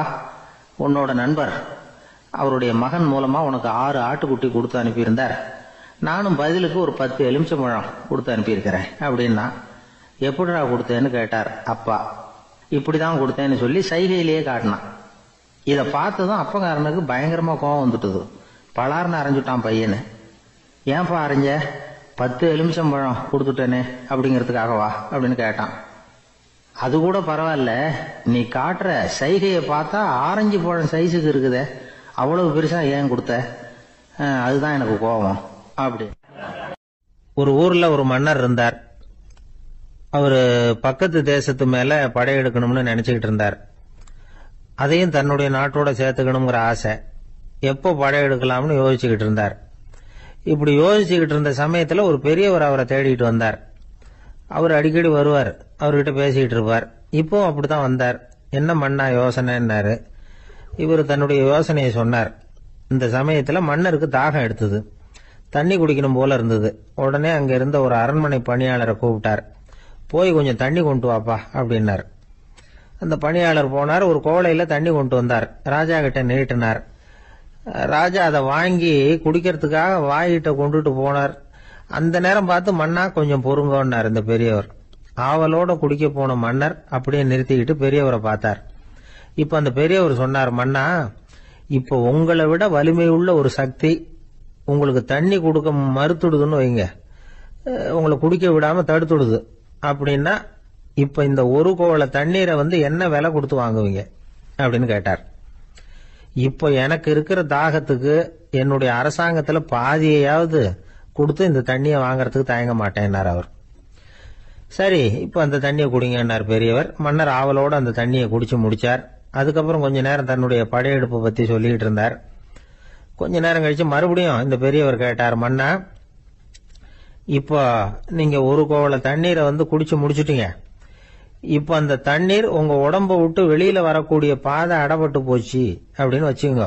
உன்னோட நண்பர் அவருடைய மகன் மூலமா உனக்கு 6 ஆட்டுக்குட்டி கொடுத்து அனுப்பியிருந்தார், நானும் பதிலுக்கு ஒரு 10 எலுமிச்சம்பழம் கொடுத்து அனுப்பியிருக்கிறேன் அப்படின்னா. எப்படிடா கொடுத்தேன்னு கேட்டார் அப்பா. இப்படிதான் கொடுத்தேன்னு சொல்லி சைகையிலேயே காட்டினான். இதை பார்த்ததும் அப்பங்காரனுக்கு பயங்கரமா கோபம் வந்துட்டுது. பலார்னு அரைஞ்சுட்டான் பையனு. ஏன்பா அரைஞ்ச, 10 எலுமிச்சம்பழம் கொடுத்துட்டேனே அப்படிங்கிறதுக்காகவா அப்படின்னு கேட்டான். அது கூட பரவாயில்ல, நீ காட்டுற சைகையை பார்த்தா ஆரஞ்சு பழம் சைஸுக்கு இருக்குதே, அவ்வளவு பெருசா ஏன் கொடுத்த, அதுதான் எனக்கு கோபம் அப்படி. ஒரு ஊர்ல ஒரு மன்னர் இருந்தார். அவரு பக்கத்து தேசத்து மேல படையெடுக்கணும்னு நினைச்சுக்கிட்டு இருந்தார். அதையும் தன்னுடைய நாட்டோட சேர்த்துக்கணுங்கிற ஆசை. எப்போ படையெடுக்கலாம்னு யோசிச்சுக்கிட்டு இருந்தார். இப்படி யோசிச்சுக்கிட்டு இருந்த சமயத்துல ஒரு பெரியவர் அவரை தேடிட்டு வந்தார். அவர் அடிக்கடி வருவார், அவர்கிட்ட பேசிக்கிட்டு இருப்பார். இப்போ அப்படித்தான் வந்தார். என்ன மன்னா யோசனைன்னாரு. இவர் தன்னுடைய யோசனையை சொன்னார். இந்த சமயத்துல மன்னருக்கு தாகம் எடுத்தது, தண்ணி குடிக்கணும் போல இருந்தது. உடனே அங்க இருந்த ஒரு அரண்மனை பணியாளரை கூப்பிட்டார். போய் கொஞ்சம் தண்ணி கொண்டு வாப்பா அப்படின்னார். அந்த பணியாளர் போனார், ஒரு கோலையில தண்ணி கொண்டு வந்தார். ராஜா கிட்ட நீட்டினார். ராஜா அதை வாங்கி குடிக்கிறதுக்காக வாயிட்ட கொண்டுட்டு போனார். அந்த நேரம் பார்த்து, மன்னா கொஞ்சம் பொறுங்கன்னார் இந்த பெரியவர். ஆவலோட குடிக்க போன மன்னர் அப்படியே நிறுத்திக்கிட்டு பெரியவரை பார்த்தார். இப்ப அந்த பெரியவர் சொன்னார், மன்னா, இப்ப உங்களை விட வலிமை உள்ள ஒரு சக்தி உங்களுக்கு தண்ணி கொடுக்க மறுத்துடுதுன்னு வைங்க, உங்களை குடிக்க விடாம தடுத்துடுது அப்படின்னா, இப்ப இந்த ஒரு கோவள தண்ணீரை என்ன விலை கொடுத்து வாங்குவீங்க அப்படின்னு கேட்டார். இப்ப எனக்கு இருக்கிற தாகத்துக்கு என்னுடைய அரசாங்கத்துல பாதியையாவது கொடுத்து இந்த தண்ணியை வாங்கறதுக்கு தயங்க மாட்டேன்னார் அவர். சரி, இப்ப அந்த தண்ணியை குடிங்கன்னார் பெரியவர். மன்னர் ஆவலோட அந்த தண்ணியை குடிச்சு முடிச்சார். அதுக்கப்புறம் கொஞ்ச நேரம் தன்னுடைய படையெடுப்பை பத்தி சொல்லிட்டு இருந்தார். கொஞ்ச நேரம் கழிச்சு மறுபடியும் இந்த பெரியவர் கேட்டார், மன்னா, இப்போ நீங்க ஒரு கோவள தண்ணீரை குடிச்சு முடிச்சுட்டீங்க. இப்ப அந்த தண்ணீர் உங்க உடம்ப விட்டு வெளியில வரக்கூடிய பாதை அடப்பட்டு போச்சு அப்படின்னு வச்சுங்க,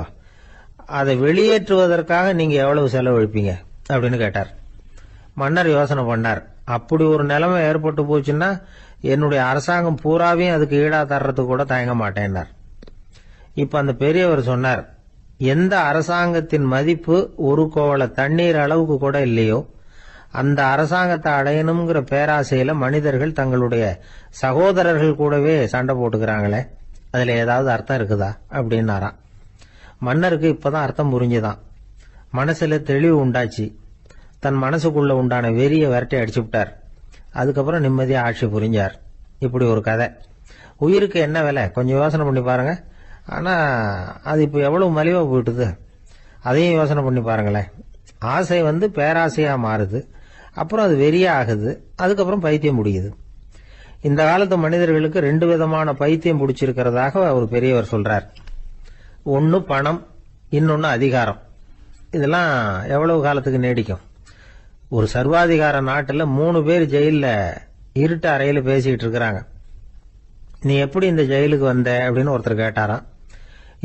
அதை வெளியேற்றுவதற்காக நீங்க எவ்வளவு செலவழிப்பீங்க அப்படின்னு கேட்டார். மன்னர் யோசனை பண்ணார். அப்படி ஒரு நிலைமை ஏற்பட்டு போச்சுன்னா என்னுடைய அரசாங்கம் பூராவையும் அதுக்கு ஈடா தர்றதுக்கு கூட தயங்க மாட்டேன்னார். இப்ப அந்த பெரியவர் சொன்னார், எந்த அரசாங்கத்தின் மதிப்பு ஒரு கோவள தண்ணீர் அளவுக்கு கூட இல்லையோ அந்த அரசாங்கத்தை அடையணுங்கிற பேராசையில மனிதர்கள் தங்களுடைய சகோதரர்கள் கூடவே சண்டை போட்டுக்கிறாங்களே, அதுல ஏதாவது அர்த்தம் இருக்குதா அப்படின்னாராம். மன்னருக்கு இப்பதான் அர்த்தம் புரிஞ்சுதான். மனசுல தெளிவு உண்டாச்சு. தன் மனசுக்குள்ள உண்டான வெறிய விரட்டி அடிச்சு விட்டார். அதுக்கப்புறம் நிம்மதியா ஆட்சி புரிஞ்சார். இப்படி ஒரு கதை. உயிருக்கு என்ன விலை கொஞ்சம் யோசனை பண்ணி பாருங்க. ஆனா அது இப்ப எவ்வளவு மலிவா போயிட்டுது, அதையும் யோசனை பண்ணி பாருங்களேன். ஆசை பேராசையா மாறுது, அப்புறம் அது வெறியா ஆகுது, அதுக்கப்புறம் பைத்தியம் முடியுது. இந்த காலத்து மனிதர்களுக்கு 2 விதமான பைத்தியம் பிடிச்சிருக்கிறதாக ஒரு பெரியவர் சொல்றார். ஒன்னு பணம், இன்னொன்னு அதிகாரம். இதெல்லாம் எவ்வளவு காலத்துக்கு நீடிக்கும்? ஒரு சர்வாதிகார நாட்டுல 3 பேர் ஜெயில இருட்டு அறையில பேசிக்கிட்டு இருக்கிறாங்க. நீ எப்படி இந்த ஜெயிலுக்கு வந்த அப்படின்னு ஒருத்தர் கேட்டாராம்.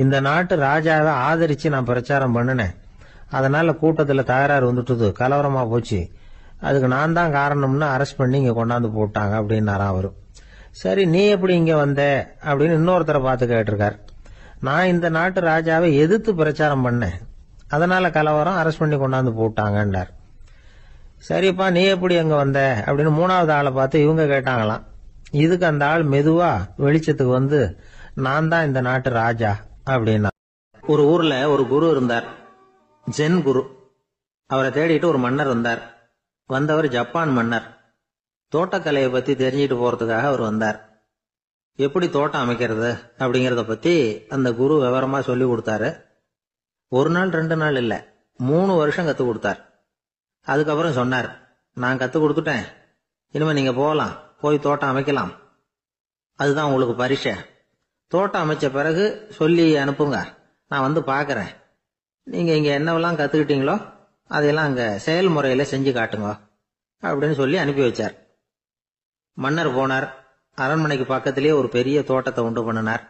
இந்த நாட்டு ராஜாவை ஆதரிச்சு நான் பிரச்சாரம் பண்ணினேன், அதனால கூட்டத்துல தகராறு வந்துட்டுது, கலவரமா போச்சு, அதுக்கு நான் தான் காரணம்னு அரெஸ்ட் பண்ணி இங்க கொண்டாந்து போட்டாங்க அப்படின்னாராம் அவரு. சரி, நீ எப்படி இங்க வந்த அப்படின்னு இன்னொருத்தரை பார்த்து கேட்டிருக்கார். நான் இந்த நாட்டு ராஜாவை எதிர்த்து பிரச்சாரம் பண்ணேன், அதனால கலவரம், அரெஸ்ட் பண்ணி கொண்டாந்து போட்டாங்கன்னார். சரிப்பா, நீ எப்படி அங்க வந்த அப்படின்னு 3வது ஆளை பார்த்து இவங்க கேட்டாங்களாம். இதுக்கு அந்த ஆள் மெதுவா வெளிச்சத்துக்கு நான் தான் இந்த நாட்டு ராஜா அப்படின்னா. ஒரு ஊர்ல ஒரு குரு இருந்தார், ஜென் குரு. அவரை தேடிட்டு ஒரு மன்னர் வந்தார். வந்தவர் ஜப்பான் மன்னர். தோட்டக்கலையை பத்தி தெரிஞ்சுட்டு போறதுக்காக அவர் வந்தார். எப்படி தோட்டம் அமைக்கிறது அப்படிங்கறத பத்தி அந்த குரு விவரமா சொல்லி கொடுத்தாரு. 1 நாள் 2 நாள் இல்ல, 3 வருஷம் கத்து கொடுத்தார். அதுக்கப்புறம் சொன்னார், நான் கத்து கொடுத்துட்டேன், இனிமே நீங்க போகலாம், போய் தோட்டம் அமைக்கலாம், அதுதான் உங்களுக்கு பரிசை. தோட்டம் அமைச்ச பிறகு சொல்லி அனுப்புங்க, நான் பாக்கிறேன். நீங்க இங்க என்னவெல்லாம் கத்துக்கிட்டீங்களோ அதையெல்லாம் அங்க செயல்முறையில செஞ்சு காட்டுங்க அப்படின்னு சொல்லி அனுப்பி வச்சார். மன்னர் போனார். அரண்மனைக்கு பக்கத்திலேயே ஒரு பெரிய தோட்டத்தை உண்டு பண்ணினார்.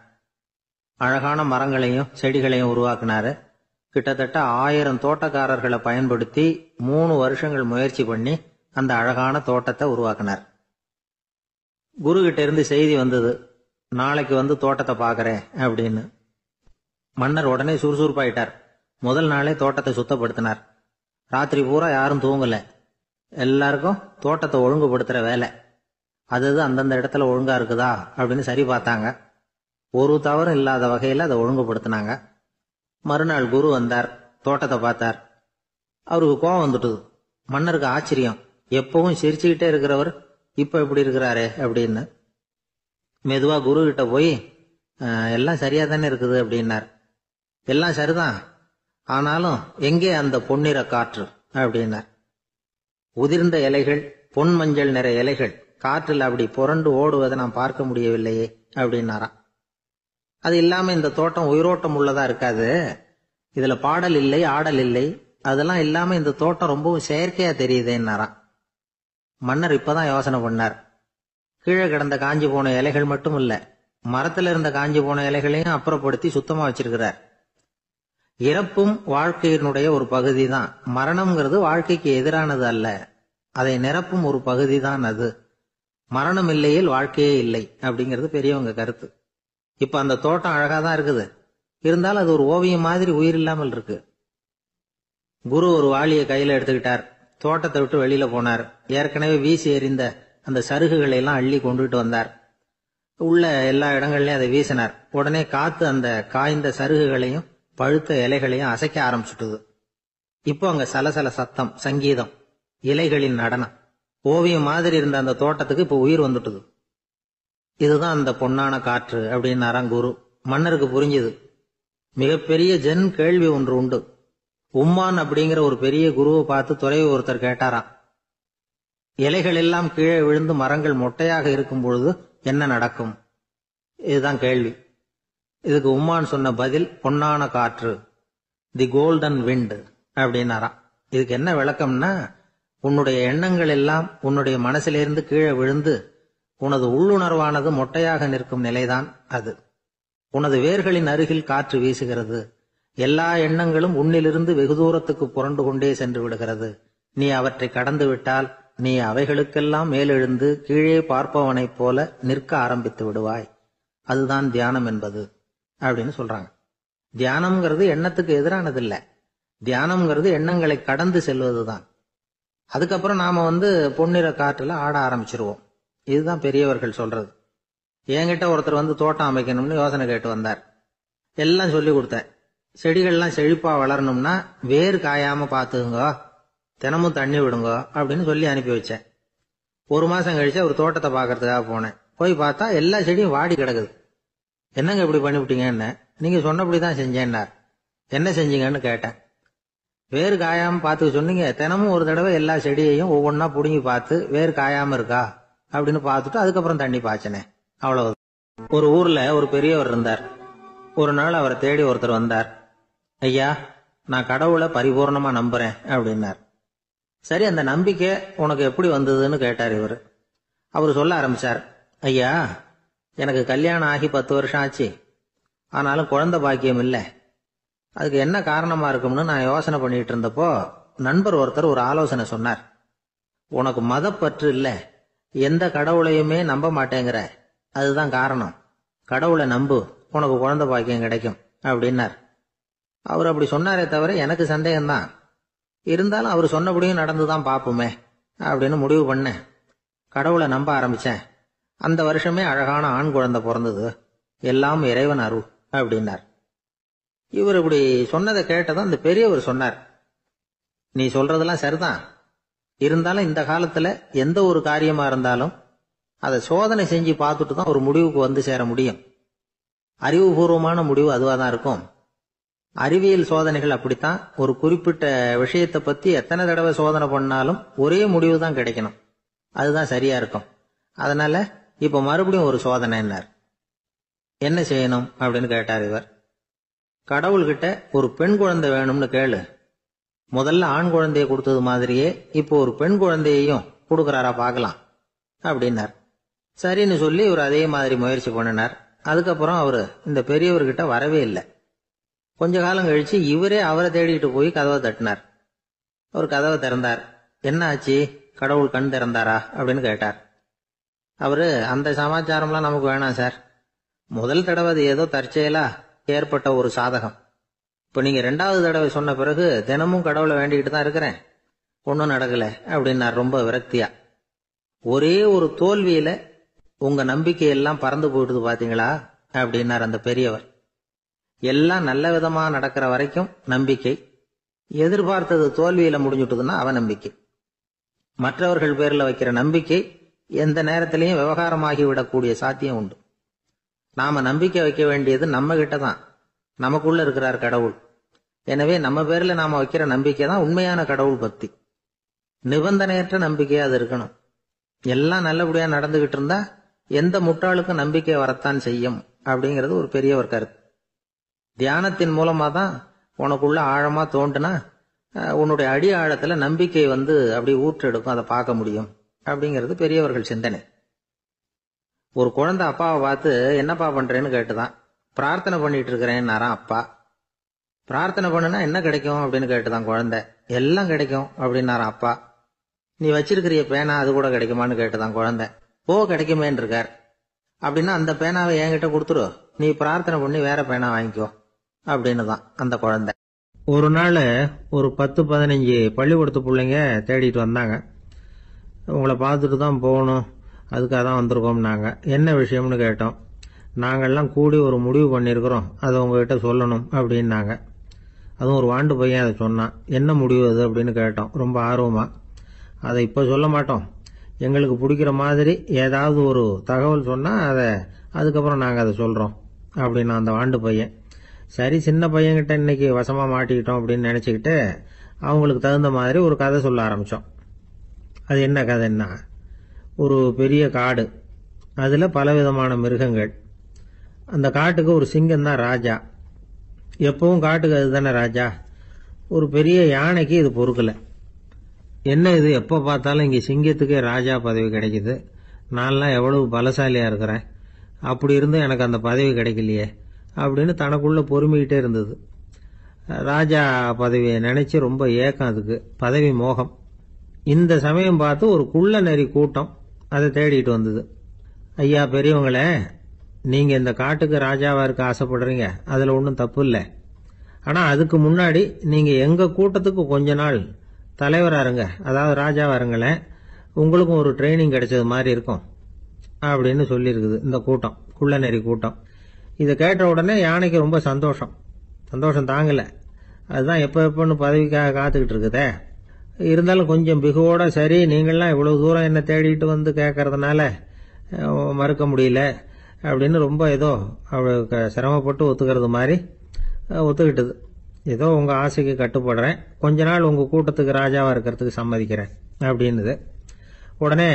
அழகான மரங்களையும் செடிகளையும் உருவாக்கினாரு. கிட்டத்தட்ட 1000 தோட்டக்காரர்களை பயன்படுத்தி 3 வருஷங்கள் முயற்சி பண்ணி அந்த அழகான தோட்டத்தை உருவாக்கினார். குரு கிட்ட இருந்து செய்தி வந்தது, நாளைக்கு தோட்டத்தை பாக்கிறேன் அப்படின்னு. மன்னர் உடனே சுறுசுறுப்பாயிட்டார். முதல் நாளே தோட்டத்தை சுத்தப்படுத்தினார். ராத்திரி பூரா யாரும் தூங்கல. எல்லாருக்கும் தோட்டத்தை ஒழுங்குபடுத்துற வேலை. அது அந்தந்த இடத்துல ஒழுங்கா இருக்குதா அப்படின்னு சரி பார்த்தாங்க. ஒரு தவறும் இல்லாத வகையில அதை ஒழுங்குபடுத்தினாங்க. மறுநாள் குரு வந்தார், தோட்டத்தை பார்த்தார். அவருக்கு கோபம் வந்துட்டுது. மன்னருக்கு ஆச்சரியம், எப்பவும் சிரிச்சுக்கிட்டே இருக்கிறவர் இப்ப எப்படி இருக்கிறாரே அப்படின்னு. மெதுவா குரு கிட்ட போய், எல்லாம் சரியா தானே இருக்குது அப்படின்னார். எல்லாம் சரிதான், ஆனாலும் எங்கே அந்த பொன்னிற காற்று அப்படின்னார். உதிர்ந்த இலைகள், பொன் மஞ்சள் நிற இலைகள் காற்றில் அப்படி புரண்டு ஓடுவதை நான் பார்க்க முடியவில்லையே அப்படின்னாராம். அது இல்லாம இந்த தோட்டம் உயிரோட்டம் உள்ளதா இருக்காது, இதுல பாடல் இல்லை, ஆடல் இல்லை, அதெல்லாம் இல்லாம இந்த தோட்டம் ரொம்பவும் செயற்கையா தெரியுதுன்னாராம். மன்னர் இப்பதான் யோசனை பண்ணார். கீழே கிடந்த காஞ்சி போன இலைகள் மட்டும் இல்ல, மரத்துல இருந்த காஞ்சி போன இலைகளையும் அப்புறப்படுத்தி சுத்தமா வச்சிருக்கிறார். இறப்பும் வாழ்க்கையினுடைய ஒரு பகுதி தான். மரணம்ங்கிறது வாழ்க்கைக்கு எதிரானது அல்ல, அதை நிரப்பும் ஒரு பகுதி தான் அது. மரணம் இல்லையில் வாழ்க்கையே இல்லை அப்படிங்கிறது பெரியவங்க கருத்து. இப்ப அந்த தோட்டம் அழகாதான் இருக்குது, இருந்தாலும் அது ஒரு ஓவியம் மாதிரி உயிர் இல்லாமல் இருக்கு. குரு ஒரு வாளியை கையில எடுத்துக்கிட்டார். தோட்டத்தை விட்டு வெளியில போனார். ஏற்கனவே வீசி எறிந்த அந்த சருகுகளை எல்லாம் அள்ளி கொண்டுட்டு வந்தார். உள்ள எல்லா இடங்கள்லயும் அதை வீசினார். உடனே காத்து அந்த காய்ந்த சருகுகளையும் பழுத்த இலைகளையும் அசைக்க ஆரம்பிச்சுட்டுது. இப்போ அங்க சலசல சத்தம், சங்கீதம், இலைகளின் நடனம், ஓவியம் மாதிரி இருந்த அந்த தோட்டத்துக்கு இப்போ உயிர் வந்துட்டுது. இதுதான் அந்த பொன்னான காற்று அப்படின்னாராம் குரு. மன்னருக்கு புரிஞ்சுது. மிகப்பெரிய ஜென் கேள்வி ஒன்று உண்டு. உம்மான் அப்படிங்கிற ஒரு பெரிய குருவை பார்த்து துறவி ஒருத்தர் கேட்டாராம், இலைகள் எல்லாம் கீழே விழுந்து மரங்கள் மொட்டையாக இருக்கும் பொழுது என்ன நடக்கும்? இதுதான் கேள்வி. இதுக்கு உம்மான் சொன்ன பதில் பொன்னான காற்று, தி கோல்டன் விண்ட் அப்படின்னாராம். இதுக்கு என்ன விளக்கம்னா, உன்னுடைய எண்ணங்கள் எல்லாம் உன்னுடைய மனசிலிருந்து கீழே விழுந்து உனது உள்ளுணர்வானது மொட்டையாக நிற்கும் நிலைதான் அது. உனது வேர்களின் அருகில் காற்று வீசுகிறது. எல்லா எண்ணங்களும் உன்னிலிருந்து வெகு தூரத்துக்கு புரண்டு கொண்டே சென்று விடுகிறது. நீ அவற்றை கடந்து விட்டால் நீ அவைகளுக்கெல்லாம் மேலெழுந்து கீழே பார்ப்பவனைப் போல நிற்க ஆரம்பித்து விடுவாய். அதுதான் தியானம் என்பது அப்படின்னு சொல்றாங்க. தியானம்ங்கிறது எண்ணத்துக்கு எதிரானது இல்ல. தியானம்ங்கிறது எண்ணங்களை கடந்து செல்வதுதான். அதுக்கப்புறம் நாம பொன்னிற காற்றுல ஆட ஆரம்பிச்சிருவோம். இதுதான் பெரியவர்கள் சொல்றது. என்கிட்ட ஒருத்தர் தோட்டம் அமைக்கணும்னு யோசனை கேட்டு வந்தார். எல்லாம் சொல்லி கொடுத்தேன். செடிகள்லாம் செழிப்பா வளரணும்னா வேர் காயாம பாத்துக்குங்க, தினமும் தண்ணி விடுங்க அப்படின்னு சொல்லி அனுப்பி வச்சேன். ஒரு மாசம் கழிச்சு ஒரு தோட்டத்தை பாக்கிறதுக்காக போனேன். போய் பார்த்தா எல்லா செடியும் வாடி கிடக்குது. என்னங்க இப்படி பண்ணிவிட்டீங்கன்னு. நீங்க சொன்னபடிதான் செஞ்சேன்னார். என்ன செஞ்சீங்கன்னு கேட்டேன். வேர் காயாம பாத்துக்க சொன்னீங்க, தினமும் ஒரு தடவை எல்லா செடியையும் ஒவ்வொன்னா புடுங்கி பார்த்து வேர் காயாம இருக்கா அப்படின்னு பார்த்துட்டு அதுக்கப்புறம் தண்ணி பாய்ச்சனே, அவ்வளவு. ஒரு ஊர்ல ஒரு பெரியவர் இருந்தார். ஒரு நாள் அவரை தேடி ஒருத்தர் வந்தார். ஐயா, நான் கடவுளை பரிபூர்ணமா நம்புறேன் அப்படின்னார். சரி, அந்த நம்பிக்கை உனக்கு எப்படி வந்ததுன்னு கேட்டார் இவர். அவர் சொல்ல ஆரம்பிச்சார். ஐயா, எனக்கு கல்யாணம் ஆகி 10 வருஷம் ஆச்சு. ஆனாலும் குழந்தை பாக்கியம் இல்லை. அதுக்கு என்ன காரணமா இருக்கும்னு நான் யோசனை பண்ணிட்டு இருந்தப்போ நண்பர் ஒருத்தர் ஒரு ஆலோசனை சொன்னார். உனக்கு மதப்பற்று இல்ல, எந்த கடவுளையுமே நம்ப மாட்டேங்கிற, அதுதான் காரணம். கடவுளை நம்பு, உனக்கு குழந்தை பாக்கியம் கிடைக்கும் அப்படின்னார். அவர் அப்படி சொன்னாரே தவிர எனக்கு சந்தேகம்தான். இருந்தாலும் அவர் சொன்னபடியும் நடந்துதான் பார்ப்போமே அப்படின்னு முடிவு பண்ணேன். கடவுளை நம்ப ஆரம்பிச்சேன். அந்த வருஷமே அழகான ஆண் குழந்தை பிறந்தது. எல்லாம் இறைவன் அருள் அப்படின்னார். இவர் இப்படி சொன்னதை கேட்டதும் அந்த பெரியவர் சொன்னார், நீ சொல்றதெல்லாம் சரிதான். இருந்தாலும் இந்த காலத்துல எந்த ஒரு காரியமா இருந்தாலும் அதை சோதனை செஞ்சு பார்த்துட்டு தான் ஒரு முடிவுக்கு சேர முடியும். அறிவுபூர்வமான முடிவு அதுவா தான் இருக்கும். அறிவியல் சோதனைகள் அப்படித்தான். ஒரு குறிப்பிட்ட விஷயத்தை பத்தி எத்தனை தடவை சோதனை பண்ணாலும் ஒரே முடிவு தான் கிடைக்கணும். அதுதான் சரியா இருக்கும். அதனால இப்ப மறுபடியும் ஒரு சோதனைன்னார். என்ன செய்யணும் அப்படின்னு கேட்டார் இவர். கடவுள்கிட்ட ஒரு பெண் குழந்தை வேணும்னு கேளு. முதல்ல ஆண் குழந்தைய கொடுத்தது மாதிரியே இப்போ ஒரு பெண் குழந்தையையும் கொடுக்கறாரா பார்க்கலாம் அப்படின்னார். சரின்னு சொல்லி இவர் அதே மாதிரி முயற்சி பண்ணினார். அதுக்கப்புறம் அவரு இந்த பெரியவர்கிட்ட வரவே இல்லை. கொஞ்ச காலம் கழிச்சு இவரே அவரை தேடிட்டு போய் கதவை தட்டினார். அவர் கதவை திறந்தார். என்ன ஆச்சு, கடவுள் கண் திறந்தாரா அப்படின்னு கேட்டார். அவரு, அந்த சமாச்சாரம்லாம் நமக்கு வேணாம் சார். முதல் தடவை அது ஏதோ தற்செயலா ஏற்பட்ட ஒரு சாதகம். இப்ப நீங்க 2வது தடவை சொன்ன பிறகு தினமும் கடவுளை வேண்டிக்கிட்டு தான் இருக்கிறேன், ஒன்னும் நடக்கல அப்படின்னார் ரொம்ப விரக்தியா. ஒரே ஒரு தோல்வியில உங்க நம்பிக்கையெல்லாம் பறந்து போயிடுது பாத்தீங்களா அப்படின்னார் அந்த பெரியவர். எல்லாம் நல்ல விதமா நடக்கிற வரைக்கும் நம்பிக்கை, எதிர்பார்த்தது தோல்வியில முடிஞ்சுட்டுதுன்னா அவநம்பிக்கை. மற்றவர்கள் பேர்ல வைக்கிற நம்பிக்கை எந்த நேரத்திலையும் விவகாரமாகி விடக்கூடிய சாத்தியம் உண்டு. நாம நம்பிக்கை வைக்க வேண்டியது நம்ம கிட்ட தான். நமக்குள்ள இருக்கிறார் கடவுள். எனவே நம்ம பேர்ல நாம வைக்கிற நம்பிக்கை தான் உண்மையான கடவுள் பக்தி. நிபந்தனையற்ற நம்பிக்கையா அது இருக்கணும். எல்லாம் நல்லபடியா நடந்துகிட்டு இருந்தா எந்த முட்டாளுக்கும் நம்பிக்கை வரத்தான் செய்யும் அப்படிங்கிறது ஒரு பெரியவர் கருத்து. தியானத்தின் மூலமா தான் உனக்குள்ள ஆழமா தோண்டுனா உன்னுடைய அடி ஆழத்துல நம்பிக்கை அப்படி ஊற்றெடுக்கும், அதை பார்க்க முடியும் அப்படிங்கிறது பெரியவர்கள் சிந்தனை. ஒரு குழந்தை அப்பாவை பார்த்து என்னப்பா பண்றேன்னு கேட்டுதான். பிரார்த்தனை பண்ணிட்டு இருக்கிறேன்னாராம் அப்பா. பிரார்த்தனை பண்ணுனா என்ன கிடைக்கும் அப்படின்னு கேட்டுதான் குழந்தை. எல்லாம் கிடைக்கும் அப்படின்னாராம் அப்பா. நீ வச்சிருக்கிறிய பேனா அது கூட கிடைக்குமான்னு கேட்டுதான் குழந்தை. கிடைக்குமேன்னு இருக்கார். அப்படின்னா அந்த பேனாவை என்கிட்ட கொடுத்துரு, நீ பிரார்த்தனை பண்ணி வேற பேனா வாங்கிக்கோ அப்படின்னு தான் அந்த குழந்தை. ஒரு நாள் ஒரு 10-15 பள்ளிக்கூடத்து பிள்ளைங்க தேடிட்டு வந்தாங்க. உங்களை பார்த்துட்டு தான் போகணும், அதுக்காக தான் வந்திருக்கோம். நாங்கள் என்ன விஷயம்னு கேட்டோம். நாங்கள்லாம் கூடி ஒரு முடிவு பண்ணியிருக்கிறோம், அதை உங்ககிட்ட சொல்லணும் அப்படின்னாங்க. அதுவும் ஒரு வாண்டு பையன் அதை சொன்னான். என்ன முடிவு அது அப்படின்னு கேட்டோம் ரொம்ப ஆர்வமாக. அதை இப்போ சொல்ல மாட்டோம், எங்களுக்கு பிடிக்கிற மாதிரி ஏதாவது ஒரு தகவல் சொன்னால் அதுக்கப்புறம் நாங்கள் அதை சொல்கிறோம் அப்படின்னா அந்த வாண்டு பையன். சரி, சின்ன பையன்கிட்ட இன்னைக்கு வசமாக மாட்டிக்கிட்டோம் அப்படின்னு நினச்சிக்கிட்டு அவங்களுக்கு தகுந்த மாதிரி ஒரு கதை சொல்ல ஆரம்பித்தோம். அது என்ன கதைன்னா, ஒரு பெரிய காடு, அதில் பலவிதமான மிருகங்கள். அந்த காட்டுக்கு ஒரு சிங்கம் தான் ராஜா. எப்பவும் காட்டுக்கு அதுதானே ராஜா. ஒரு பெரிய யானைக்கு இது பொறுக்கலை. என்ன இது, எப்போ பார்த்தாலும் இங்கே சிங்கத்துக்கே ராஜா பதவி கிடைக்குது, நான்லாம் எவ்வளவு பலசாலியாக இருக்கிறேன், அப்படி இருந்தும் எனக்கு அந்த பதவி கிடைக்கலையே அப்படின்னு தனக்குள்ளே பொறுமிக்கிட்டே இருந்தது. ராஜா பதவியை நினச்சி ரொம்ப ஏக்கம், அதுக்கு பதவி மோகம். இந்த சமயம் பார்த்து ஒரு குள்ள நரி கூட்டம் அதை தேடிட்டு வந்தது. ஐயா பெரியவங்களே, நீங்கள் இந்த காட்டுக்கு ராஜாவாக இருக்க ஆசைப்படுறீங்க, அதில் ஒன்றும் தப்பு இல்லை. ஆனால் அதுக்கு முன்னாடி நீங்கள் எங்கள் கூட்டத்துக்கு கொஞ்ச நாள் தலைவராக இருங்க, அதாவது ராஜாவாக இருங்களேன், உங்களுக்கும் ஒரு ட்ரைனிங் கிடைச்சது மாதிரி இருக்கும் அப்படின்னு சொல்லியிருக்குது இந்த கூட்டம், குள்ள நரி கூட்டம். இதை கேட்ட உடனே யானைக்கு ரொம்ப சந்தோஷம் தாங்கலை. அதுதான் எப்போன்னு பதவிக்காக காத்துக்கிட்டு இருக்குதே. இருந்தாலும் கொஞ்சம் பிகுவோட, சரி நீங்கள்லாம் இவ்வளோ தூரம் என்ன தேடிட்டு வந்து கேட்கறதுனால மறுக்க முடியல அப்படின்னு ரொம்ப ஏதோ அவளுக்கு சிரமப்பட்டு ஒத்துக்கிறது மாதிரி ஒத்துக்கிட்டது. ஏதோ உங்கள் ஆசைக்கு கட்டுப்படுறேன், கொஞ்ச நாள் உங்கள் கூட்டத்துக்கு ராஜாவாக இருக்கிறதுக்கு சம்மதிக்கிறேன் அப்படின்னுது. உடனே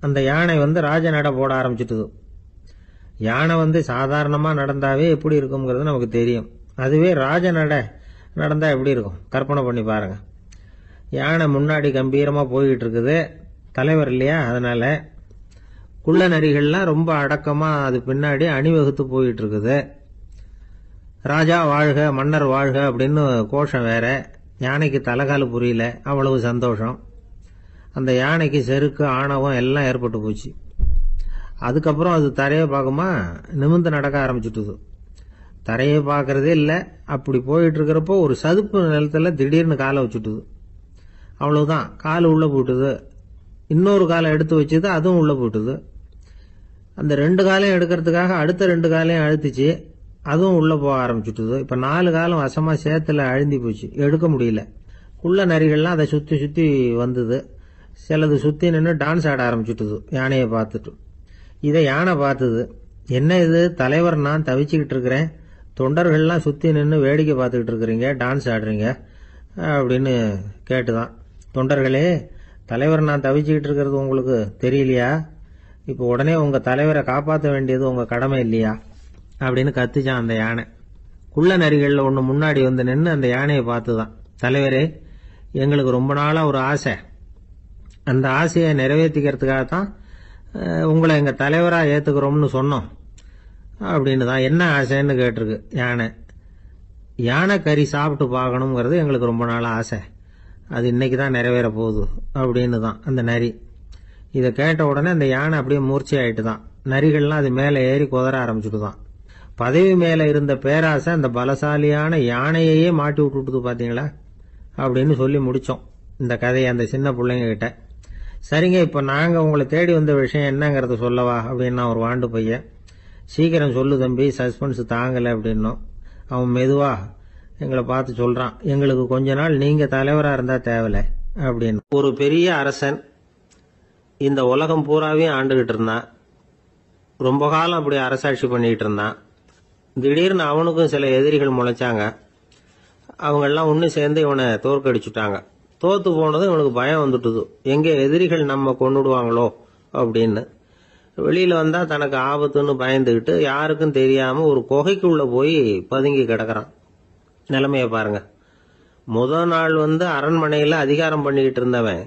அந்த யானை ராஜ நட போட ஆரம்பிச்சிட்டுது. யானை சாதாரணமாக நடந்தாவே எப்படி இருக்குங்கிறது நமக்கு தெரியும். அதுவே ராஜ நட நடந்தால் எப்படி இருக்கும் கற்பனை பண்ணி பாருங்கள். யானை முன்னாடி கம்பீரமாக போய்கிட்டு இருக்குது, தலைவர் இல்லையா, அதனால் குள்ள நரிகள்லாம் ரொம்ப அடக்கமாக அது பின்னாடி அணிவகுத்து போயிட்டு இருக்குது. ராஜா வாழ்க, மன்னர் வாழ்க அப்படின்னு கோஷம் வேற. யானைக்கு தலைகால் புரியல, அவ்வளவு சந்தோஷம். அந்த யானைக்கு செருக்கு, ஆணவம் எல்லாம் ஏற்பட்டு போச்சு. அதுக்கப்புறம் அது தரையை பார்க்குமா, நிமிர்ந்து நடக்க ஆரம்பிச்சுட்டுது. தரையை பார்க்கறதே இல்லை. அப்படி போயிட்டு இருக்கிறப்போ ஒரு சதுப்பு நிலத்துல திடீர்னு காலை வச்சுட்டுது. அவ்வளவுதான், கால் உள்ள போட்டுது. இன்னொரு காலை எடுத்து வச்சுது, அதுவும் உள்ள போட்டுது. அந்த 2 காலையும் எடுக்கிறதுக்காக அடுத்த 2 காலையும் அழுத்திச்சு, அதுவும் உள்ள போக ஆரம்பிச்சுட்டுது. இப்ப 4 காலம் வசமா சேத்துல அழுந்தி போச்சு, எடுக்க முடியல. குள்ள நரிகள்லாம் அதை சுத்தி சுத்தி வந்தது. சிலது சுத்தி நின்று டான்ஸ் ஆட ஆரம்பிச்சுட்டுது யானையை பார்த்துட்டு. இதை யானை பார்த்தது. என்ன இது தலைவர், நான் தவிச்சுக்கிட்டு இருக்கிறேன், தொண்டர்கள்லாம் சுத்தி நின்று வேடிக்கை பார்த்துக்கிட்டு இருக்கிறீங்க, டான்ஸ் ஆடுறீங்க அப்படின்னு கேட்டுதான். தொண்டர்களே, தலைவர் நான் தவிச்சுக்கிட்டு இருக்கிறது உங்களுக்கு தெரியலையா? இப்போ உடனே உங்க தலைவரை காப்பாற்ற வேண்டியது உங்க கடமை இல்லையா அப்படின்னு கத்துச்சான் அந்த யானை. குள்ள நரிகள்ல ஒண்ணு முன்னாடி நின்று அந்த யானையை பார்த்துதான், தலைவரே எங்களுக்கு ரொம்ப நாளா ஒரு ஆசை, அந்த ஆசையை நிறைவேற்றிக்கிறதுக்காகத்தான் உங்களை எங்க தலைவரா ஏத்துக்கிறோம்னு சொன்னோம் அப்படின்னு தான். என்ன ஆசைன்னு கேட்டிருக்கு யானை. யானை கறி சாப்பிட்டு பார்க்கணுங்கிறது எங்களுக்கு ரொம்ப நாள் ஆசை, அது இன்னைக்கு தான் நிறைவேற போகுது அப்படின்னு தான் அந்த நரி. இதை கேட்ட உடனே அந்த யானை அப்படியே மூர்ச்சி ஆயிட்டு தான். நரிகள்லாம் அது மேலே ஏறி குதற ஆரம்பிச்சுட்டு தான். பதவி மேலே இருந்த பேராசை அந்த பலசாலியான யானையையே மாட்டி விட்டுட்டு பாத்தீங்களா அப்படின்னு சொல்லி முடிச்சோம் இந்த கதையை அந்த சின்ன பிள்ளைங்க கிட்ட. சரிங்க, இப்போ நாங்கள் உங்களை தேடி வந்த விஷயம் என்னங்கிறத சொல்லவா அப்படின்னா ஒரு வாண்டு பையன். சீக்கிரம் சொல்லு தம்பி, சஸ்பென்ஸ் தாங்கலை அப்படின்னோம். அவன் மெதுவா எங்களை பார்த்து சொல்றான், எங்களுக்கு கொஞ்ச நாள் நீங்க தலைவரா இருந்தா தேவலை அப்படின்னு. ஒரு பெரிய அரசன் இந்த உலகம் பூராவையும் ஆண்டுகிட்டு இருந்தான். ரொம்ப காலம் அப்படி அரசாட்சி பண்ணிக்கிட்டு இருந்தான். திடீர்னு அவனுக்கும் சில எதிரிகள் முளைச்சாங்க. அவங்கெல்லாம் ஒன்று சேர்ந்து இவனை தோற்கடிச்சுட்டாங்க. தோத்து போனதும் இவனுக்கு பயம் வந்துட்டுது, எங்கே எதிரிகள் நம்ம கொண்டுடுவாங்களோ அப்படின்னு. வெளியில வந்தா தனக்கு ஆபத்துன்னு பயந்துகிட்டு யாருக்கும் தெரியாம ஒரு குகைக்குள்ள போய் பதுங்கி கிடக்கிறான். நிலைமைய பாருங்க. முதல் நாள் அரண்மனையில அதிகாரம் பண்ணிக்கிட்டு இருந்தவன்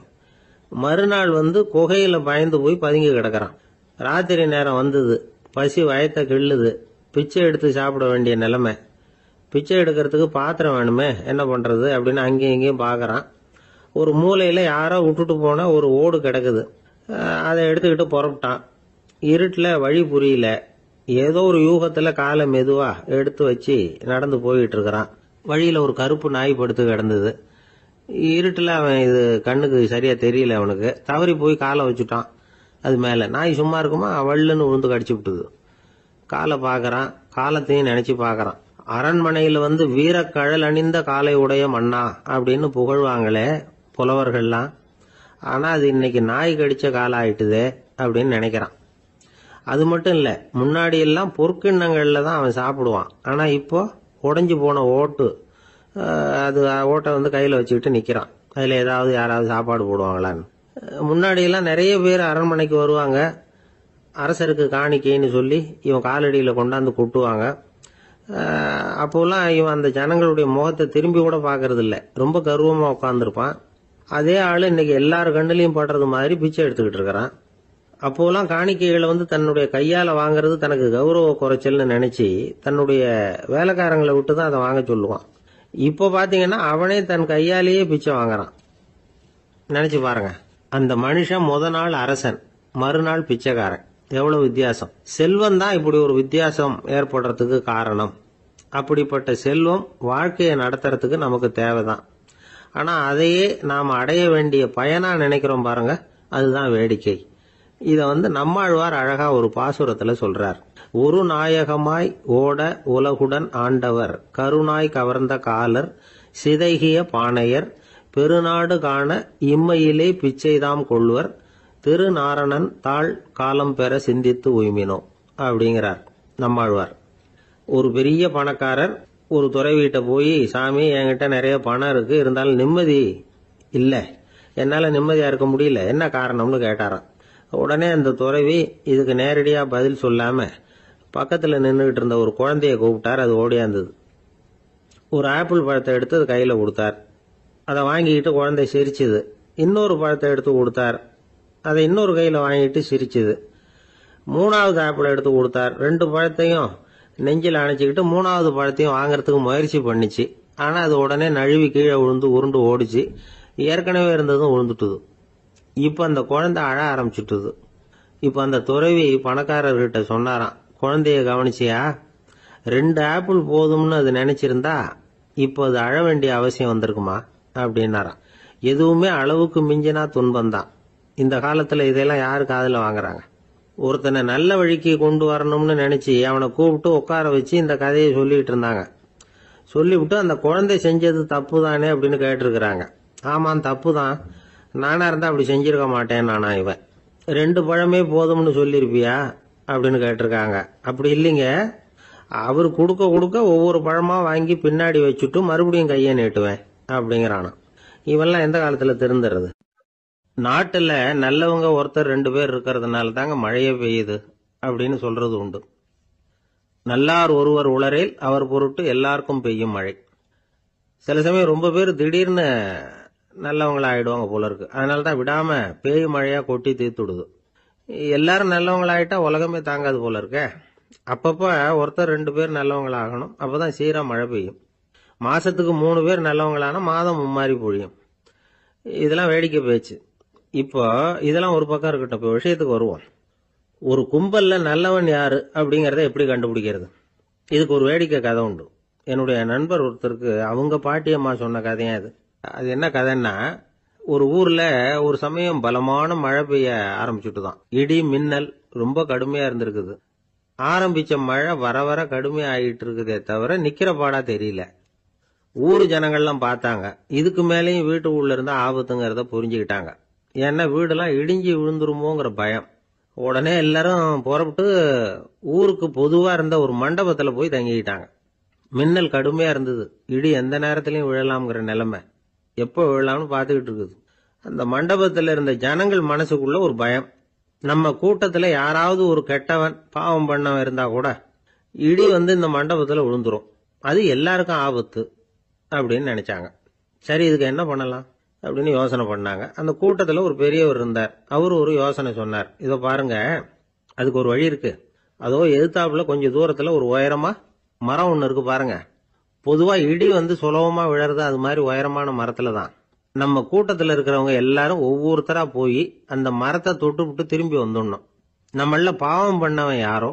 மறுநாள் குகையில பயந்து போய் பதுங்கி கிடக்கிறான். ராத்திரி நேரம் வந்தது, பசி வயத்த கிள்ளுது, பிச்சை எடுத்து சாப்பிட வேண்டிய நிலைமை. பிச்சை எடுக்கிறதுக்கு பாத்திரம் வேணுமே, என்ன பண்றது அப்படின்னு அங்கேயும் இங்கேயும் பாக்குறான். ஒரு மூலையில யாரோ விட்டுட்டு போன ஒரு ஓடு கிடக்குது, அதை எடுத்துக்கிட்டு புறப்பட்டான். இருட்டுல வழி புரியல, ஏதோ ஒரு யூகத்துல காலை மெதுவா எடுத்து வச்சு நடந்து போயிட்டு இருக்கிறான். வழியில ஒரு கருப்பு நாய் படுத்து கிடந்தது. இருட்டுல அவன் இது கண்ணுக்கு சரியா தெரியல, அவனுக்கு தவறி போய் காலை வச்சுட்டான். அது மேல நாய் சும்மா இருக்குமா, வள்ளுன்னு உழுந்து கடிச்சு விட்டுது. காலை பார்க்கறான், காலத்தையும் நினைச்சு பார்க்கறான். அரண்மனையில வந்து வீரக்கழல் அணிந்த காலை உடைய மன்னா அப்படின்னு புகழ்வாங்களே புலவர்கள்லாம். ஆனா அது இன்னைக்கு நாய் கடிச்ச காலம் ஆயிட்டுதே அப்படின்னு நினைக்கிறான். அது மட்டும் இல்ல, முன்னாடி எல்லாம் பொற்கிண்ணங்கள்ல தான் அவன் சாப்பிடுவான். ஆனா இப்போ உடைஞ்சு போன ஓட்டு, அது ஓட்டை வந்து கையில வச்சுக்கிட்டு நிக்கிறான். அதுல ஏதாவது யாராவது சாப்பாடு போடுவாங்களான்னு. முன்னாடி எல்லாம் நிறைய பேர் அரண்மனைக்கு வருவாங்க. அரசருக்கு காணிக்கைன்னு சொல்லி இவன் காலடியில கொண்டாந்து கொட்டுவாங்க. அப்போலாம் இவன் அந்த ஜனங்களுடைய முகத்தை திரும்பி கூட பாக்குறது இல்ல, ரொம்ப கர்வமா உட்காந்துருப்பான். அதே ஆளு இன்னைக்கு எல்லார் கண்ணிலையும் படுறது மாதிரி பிச்சை எடுத்துக்கிட்டு இருக்கிறான். அப்போலாம் காணிக்கைகளை வந்து தன்னுடைய கையால வாங்குறது தனக்கு கௌரவ குறைச்சல்னு நினைச்சு தன்னுடைய வேலைக்காரங்களை விட்டு தான் அதை வாங்க சொல்லுவான். இப்போ பாத்தீங்கன்னா அவனே தன் கையாலேயே பிச்சை வாங்குறான். நினைச்சு பாருங்க, அந்த மனுஷன் முத நாள் அரசன், மறுநாள் பிச்சைக்காரன். எவ்வளவு வித்தியாசம்! செல்வம் தான் இப்படி ஒரு வித்தியாசம் ஏற்படுறதுக்கு காரணம். அப்படிப்பட்ட செல்வம் வாழ்க்கையை நடத்துறதுக்கு நமக்கு தேவைதான். ஆனா அதையே நாம் அடைய வேண்டிய பயனா நினைக்கிறோம் பாருங்க, அதுதான் வேடிக்கை. இத வந்து நம்மாழ்வார் அழகா ஒரு பாசுரத்துல சொல்றார். ஒரு நாயகமாய் ஓட உலகுடன் ஆண்டவர், கருணாய் கவர்ந்த காலர், சிதைகிய பானையர், பெருநாடு காண இம்மையிலே பிச்சைதாம் கொள்வர், திருநாரணன் தாழ் காலம் பெற சிந்தித்து உய்மினோ அப்படிங்கிறார் நம்மாழ்வார். ஒரு பெரிய பணக்காரர் ஒரு துறவிகிட்ட போய், சாமி என்கிட்ட நிறைய பணம் இருக்கு, இருந்தாலும் நிம்மதி இல்ல, என்னால நிம்மதியா இருக்க முடியல, என்ன காரணம்னு கேட்டாராம். உடனே அந்த துறவி இதுக்கு நேரடியா பதில் சொல்லாம பக்கத்துல நின்றுகிட்டு இருந்த ஒரு குழந்தைய கூப்பிட்டார். அது ஓடியாந்தது. ஒரு ஆப்பிள் பழத்தை எடுத்து அது கையில கொடுத்தார். அதை வாங்கிக்கிட்டு குழந்தை சிரிச்சுது. இன்னொரு பழத்தை எடுத்து கொடுத்தார். அதை இன்னொரு கையில வாங்கிட்டு சிரிச்சுது. மூணாவது ஆப்பிள் எடுத்து கொடுத்தார். 2 பழத்தையும் நெஞ்சில் அணைச்சிக்கிட்டு 3வது பழத்தையும் வாங்கறதுக்கு முயற்சி பண்ணிச்சு. ஆனா அது உடனே நழுவி கீழே விழுந்து உருண்டு ஓடிச்சு. ஏற்கனவே இருந்ததும் விழுந்துட்டுது. இப்ப அந்த குழந்தை அழ ஆரம்பிச்சுட்டுது. இப்ப அந்த துறவி பணக்காரர்கிட்ட சொன்னாராம், குழந்தைய கவனிச்சியா? 2 ஆப்பிள் போதும்னு அது நினைச்சிருந்தா இப்ப அது அழ வேண்டிய அவசியம் வந்திருக்குமா அப்படின்னாராம். எதுவுமே அளவுக்கு மிஞ்சினா துன்பம்தான். இந்த காலத்துல இதெல்லாம் யாரு காதுல வாங்குறாங்க? ஒருத்தனை நல்ல வழிக்கு கொண்டு வரணும்னு நினைச்சு அவனை கூப்பிட்டு உட்கார வச்சு இந்த கதையை சொல்லிட்டு இருந்தாங்க. சொல்லிவிட்டு அந்த குழந்தை செஞ்சது தப்பு தானே அப்படின்னு கேட்டிருக்கிறாங்க. ஆமாம், தப்பு தான், நானா இருந்தா அப்படி செஞ்சிருக்க மாட்டேன் நானா இவன். 2 பழமே போதும்னு சொல்லிருப்பியா அப்படின்னு கேட்டிருக்காங்க. அப்படி இல்லைங்க, அவர் கொடுக்க கொடுக்க ஒவ்வொரு பழமா வாங்கி பின்னாடி வச்சுட்டு மறுபடியும் கையை நீட்டுவேன் அப்படிங்கிறானா. இவெல்லாம் எந்த காலத்துல திருந்துறது? நாட்டுல நல்லவங்க ஒருத்தர் 2 பேர் இருக்கிறதுனால தாங்க மழையே பெய்யுது அப்படின்னு சொல்றது உண்டு. நல்லார் ஒருவர் உளரேல் அவர் பொருட்டு எல்லாருக்கும் பெய்யும் மழை. சில சமயம் ரொம்ப பேர் திடீர்னு நல்லவங்களா ஆயிடுவாங்க போல இருக்கு. அதனாலதான் விடாம பேய் மழையா கொட்டி தீர்த்துடுது. எல்லாரும் நல்லவங்களாயிட்டா உலகமே தாங்காது போல இருக்க. அப்பப்ப ஒருத்தர் 2 பேர் நல்லவங்களாகணும், அப்பதான் சீரா மழை பெய்யும். மாசத்துக்கு 3 பேர் நல்லவங்களானா மாதம் மும்மாரி பொழியும். இதெல்லாம் வேடிக்கை பேச்சு. இப்போ இதெல்லாம் ஒரு பக்கம் இருக்கட்டும், இப்போ விஷயத்துக்கு வருவோம். ஒரு கும்பல்ல நல்லவன் யாரு அப்படிங்கறத எப்படி கண்டுபிடிக்கிறது? இதுக்கு ஒரு வேடிக்கை கதை உண்டு. என்னுடைய நண்பர் ஒருத்தருக்கு அவங்க பாட்டியம்மா சொன்ன கதையா அது. அது என்ன கதைன்னா, ஒரு ஊர்ல ஒரு சமயம் பலமான மழை பெய்ய ஆரம்பிச்சுட்டுதான். இடி மின்னல் ரொம்ப கடுமையா இருந்திருக்குது. ஆரம்பிச்ச மழை வர வர கடுமையா ஆகிட்டு இருக்குதே தவிர நிக்கிற பாடா தெரியல. ஊரு ஜனங்கள்லாம் பார்த்தாங்க. இதுக்கு மேலேயும் வீட்டுக்குள்ள இருந்தா ஆபத்துங்கிறத புரிஞ்சுக்கிட்டாங்க. ஏன்னா வீடெல்லாம் இடிஞ்சு விழுந்துருமோங்கிற பயம். உடனே எல்லாரும் புறப்பட்டு ஊருக்கு பொதுவா இருந்த ஒரு மண்டபத்துல போய் தங்கிக்கிட்டாங்க. மின்னல் கடுமையா இருந்தது. இடி எந்த நேரத்திலையும் விழலாம்ங்கிற நிலைமை. எப்போ விழலாம்னு பாத்துக்கிட்டு இருக்குது. அந்த மண்டபத்துல இருந்த ஜனங்கள் மனசுக்குள்ள ஒரு பயம். நம்ம கூட்டத்துல யாராவது ஒரு கெட்டவன் பாவம் பண்ணவன் இருந்தா கூட இடி வந்து இந்த மண்டபத்துல விழுந்துரும், அது எல்லாருக்கும் ஆபத்து அப்படின்னு நினைச்சாங்க. சரி, இதுக்கு என்ன பண்ணலாம் அப்படின்னு யோசனை பண்ணாங்க. அந்த கூட்டத்துல ஒரு பெரியவர் இருந்தார். அவரு ஒரு யோசனை சொன்னார். இதோ பாருங்க, அதுக்கு ஒரு வழி இருக்கு. அதோ எதிர்த்தாப்புல கொஞ்சம் தூரத்துல ஒரு உயரமா மரம் ஒண்ணு இருக்கு பாருங்க. பொதுவா இடி வந்து சுலபமா விழறது அது மாதிரி உயரமான மரத்துல தான். நம்ம கூட்டத்துல இருக்கிறவங்க எல்லாரும் ஒவ்வொருத்தரா போய் அந்த மரத்தை தொட்டு விட்டு திரும்பி வந்துடணும். நம்மள பாவம் பண்ணவன் யாரோ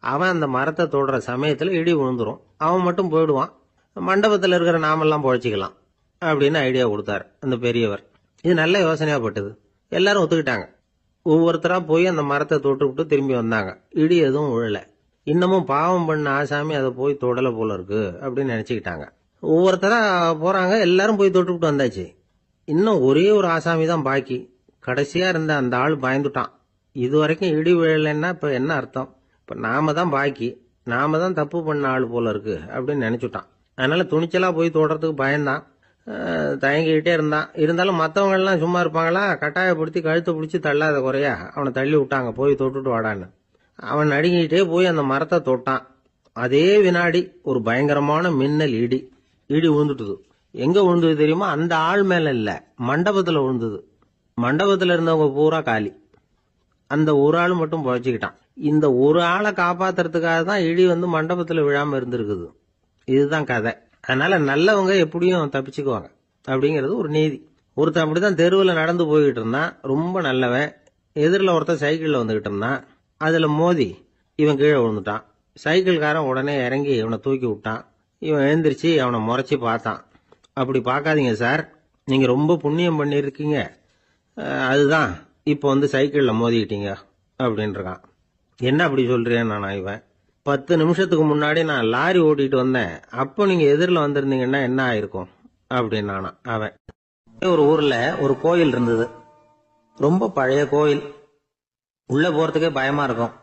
அவன் அந்த மரத்தை தொடுற சமயத்துல இடி விழுந்துரும், அவன் மட்டும் போயிடுவான், மண்டபத்துல இருக்கிற நாமெல்லாம் பொழைச்சிக்கலாம் அப்படின்னு ஐடியா கொடுத்தாரு அந்த பெரியவர். இது நல்ல யோசனையா பட்டது. எல்லாரும் ஒத்துக்கிட்டாங்க. ஒவ்வொருத்தரா போய் அந்த மரத்தை தொட்டுவிட்டு திரும்பி வந்தாங்க. இடி எதுவும் விழல. இன்னமும் பாவம் பண்ண ஆசாமி அதை போய் தொடல போல இருக்கு அப்படின்னு நினைச்சுக்கிட்டாங்க. ஒவ்வொருத்தரா போறாங்க, எல்லாரும் போய் தொட்டுவிட்டு வந்தாச்சு. இன்னும் ஒரே ஒரு ஆசாமி தான் பாக்கி. கடைசியா இருந்த அந்த ஆள் பயந்துட்டான். இது வரைக்கும் இடி விழலைன்னா இப்ப என்ன அர்த்தம்? இப்ப நாம தான் பாக்கி, நாம தான் தப்பு பண்ண ஆள் போல இருக்கு அப்படின்னு நினைச்சுட்டான். அதனால துணிச்சலா போய் தொடறதுக்கு பயந்தான், தயங்கிக்கிட்டே இருந்தான். இருந்தாலும் மற்றவங்க எல்லாம் சும்மா இருப்பாங்களா? கட்டாயப்படுத்தி கழுத்தை பிடிச்சி தள்ளாத குறையா அவனை தள்ளி விட்டாங்க, போய் தொட்டுட்டு வாடான்னு. அவன் நடுங்கிட்டே போய் அந்த மரத்தை தொட்டான். அதே வினாடி ஒரு பயங்கரமான மின்னல் இடி விழுந்துட்டுது. எங்க விழுந்தது தெரியுமா? அந்த ஆள் மேல இல்ல, மண்டபத்துல விழுந்தது. மண்டபத்துல இருந்தவங்க பூரா காலி. அந்த ஒரு ஆள் மட்டும் புழைச்சிக்கிட்டான். இந்த ஒரு ஆளை காப்பாத்துறதுக்காக தான் இடி மண்டபத்துல விழாம இருந்திருக்குது. இதுதான் கதை. அதனால நல்லவங்க எப்படியும் தப்பிச்சுக்குவாங்க அப்படிங்கிறது ஒரு நீதி. ஒருத்தன் அப்படிதான் தெருவில் நடந்து போய்கிட்டு இருந்தான், ரொம்ப நல்லவன். எதிரில் ஒருத்தன் சைக்கிள்ல வந்துகிட்டு இருந்தான். அதுல மோதி இவன் கீழே விழுந்துட்டான். சைக்கிள்காரன் உடனே இறங்கி இவனை தூக்கி விட்டான். இவன் எழுந்திரிச்சு அவனை முறைச்சி பார்த்தான். அப்படி பார்க்காதீங்க சார், நீங்க ரொம்ப புண்ணியம் பண்ணிருக்கீங்க, அதுதான் இப்போ சைக்கிள்ல மோதிக்கிட்டீங்க அப்படின்றான். என்ன அப்படி சொல்றேன் நானா? இவன் 10 நிமிஷத்துக்கு முன்னாடி நான் லாரி ஓட்டிட்டு வந்தேன், அப்போ நீங்க எதிரில் வந்திருந்தீங்கன்னா என்ன ஆயிருக்கும் அப்படின்னானா அவன். ஒரு ஊர்ல ஒரு கோயில் இருந்தது, ரொம்ப பழைய கோயில். உள்ள போறதுக்கே பயமா இருக்கும்,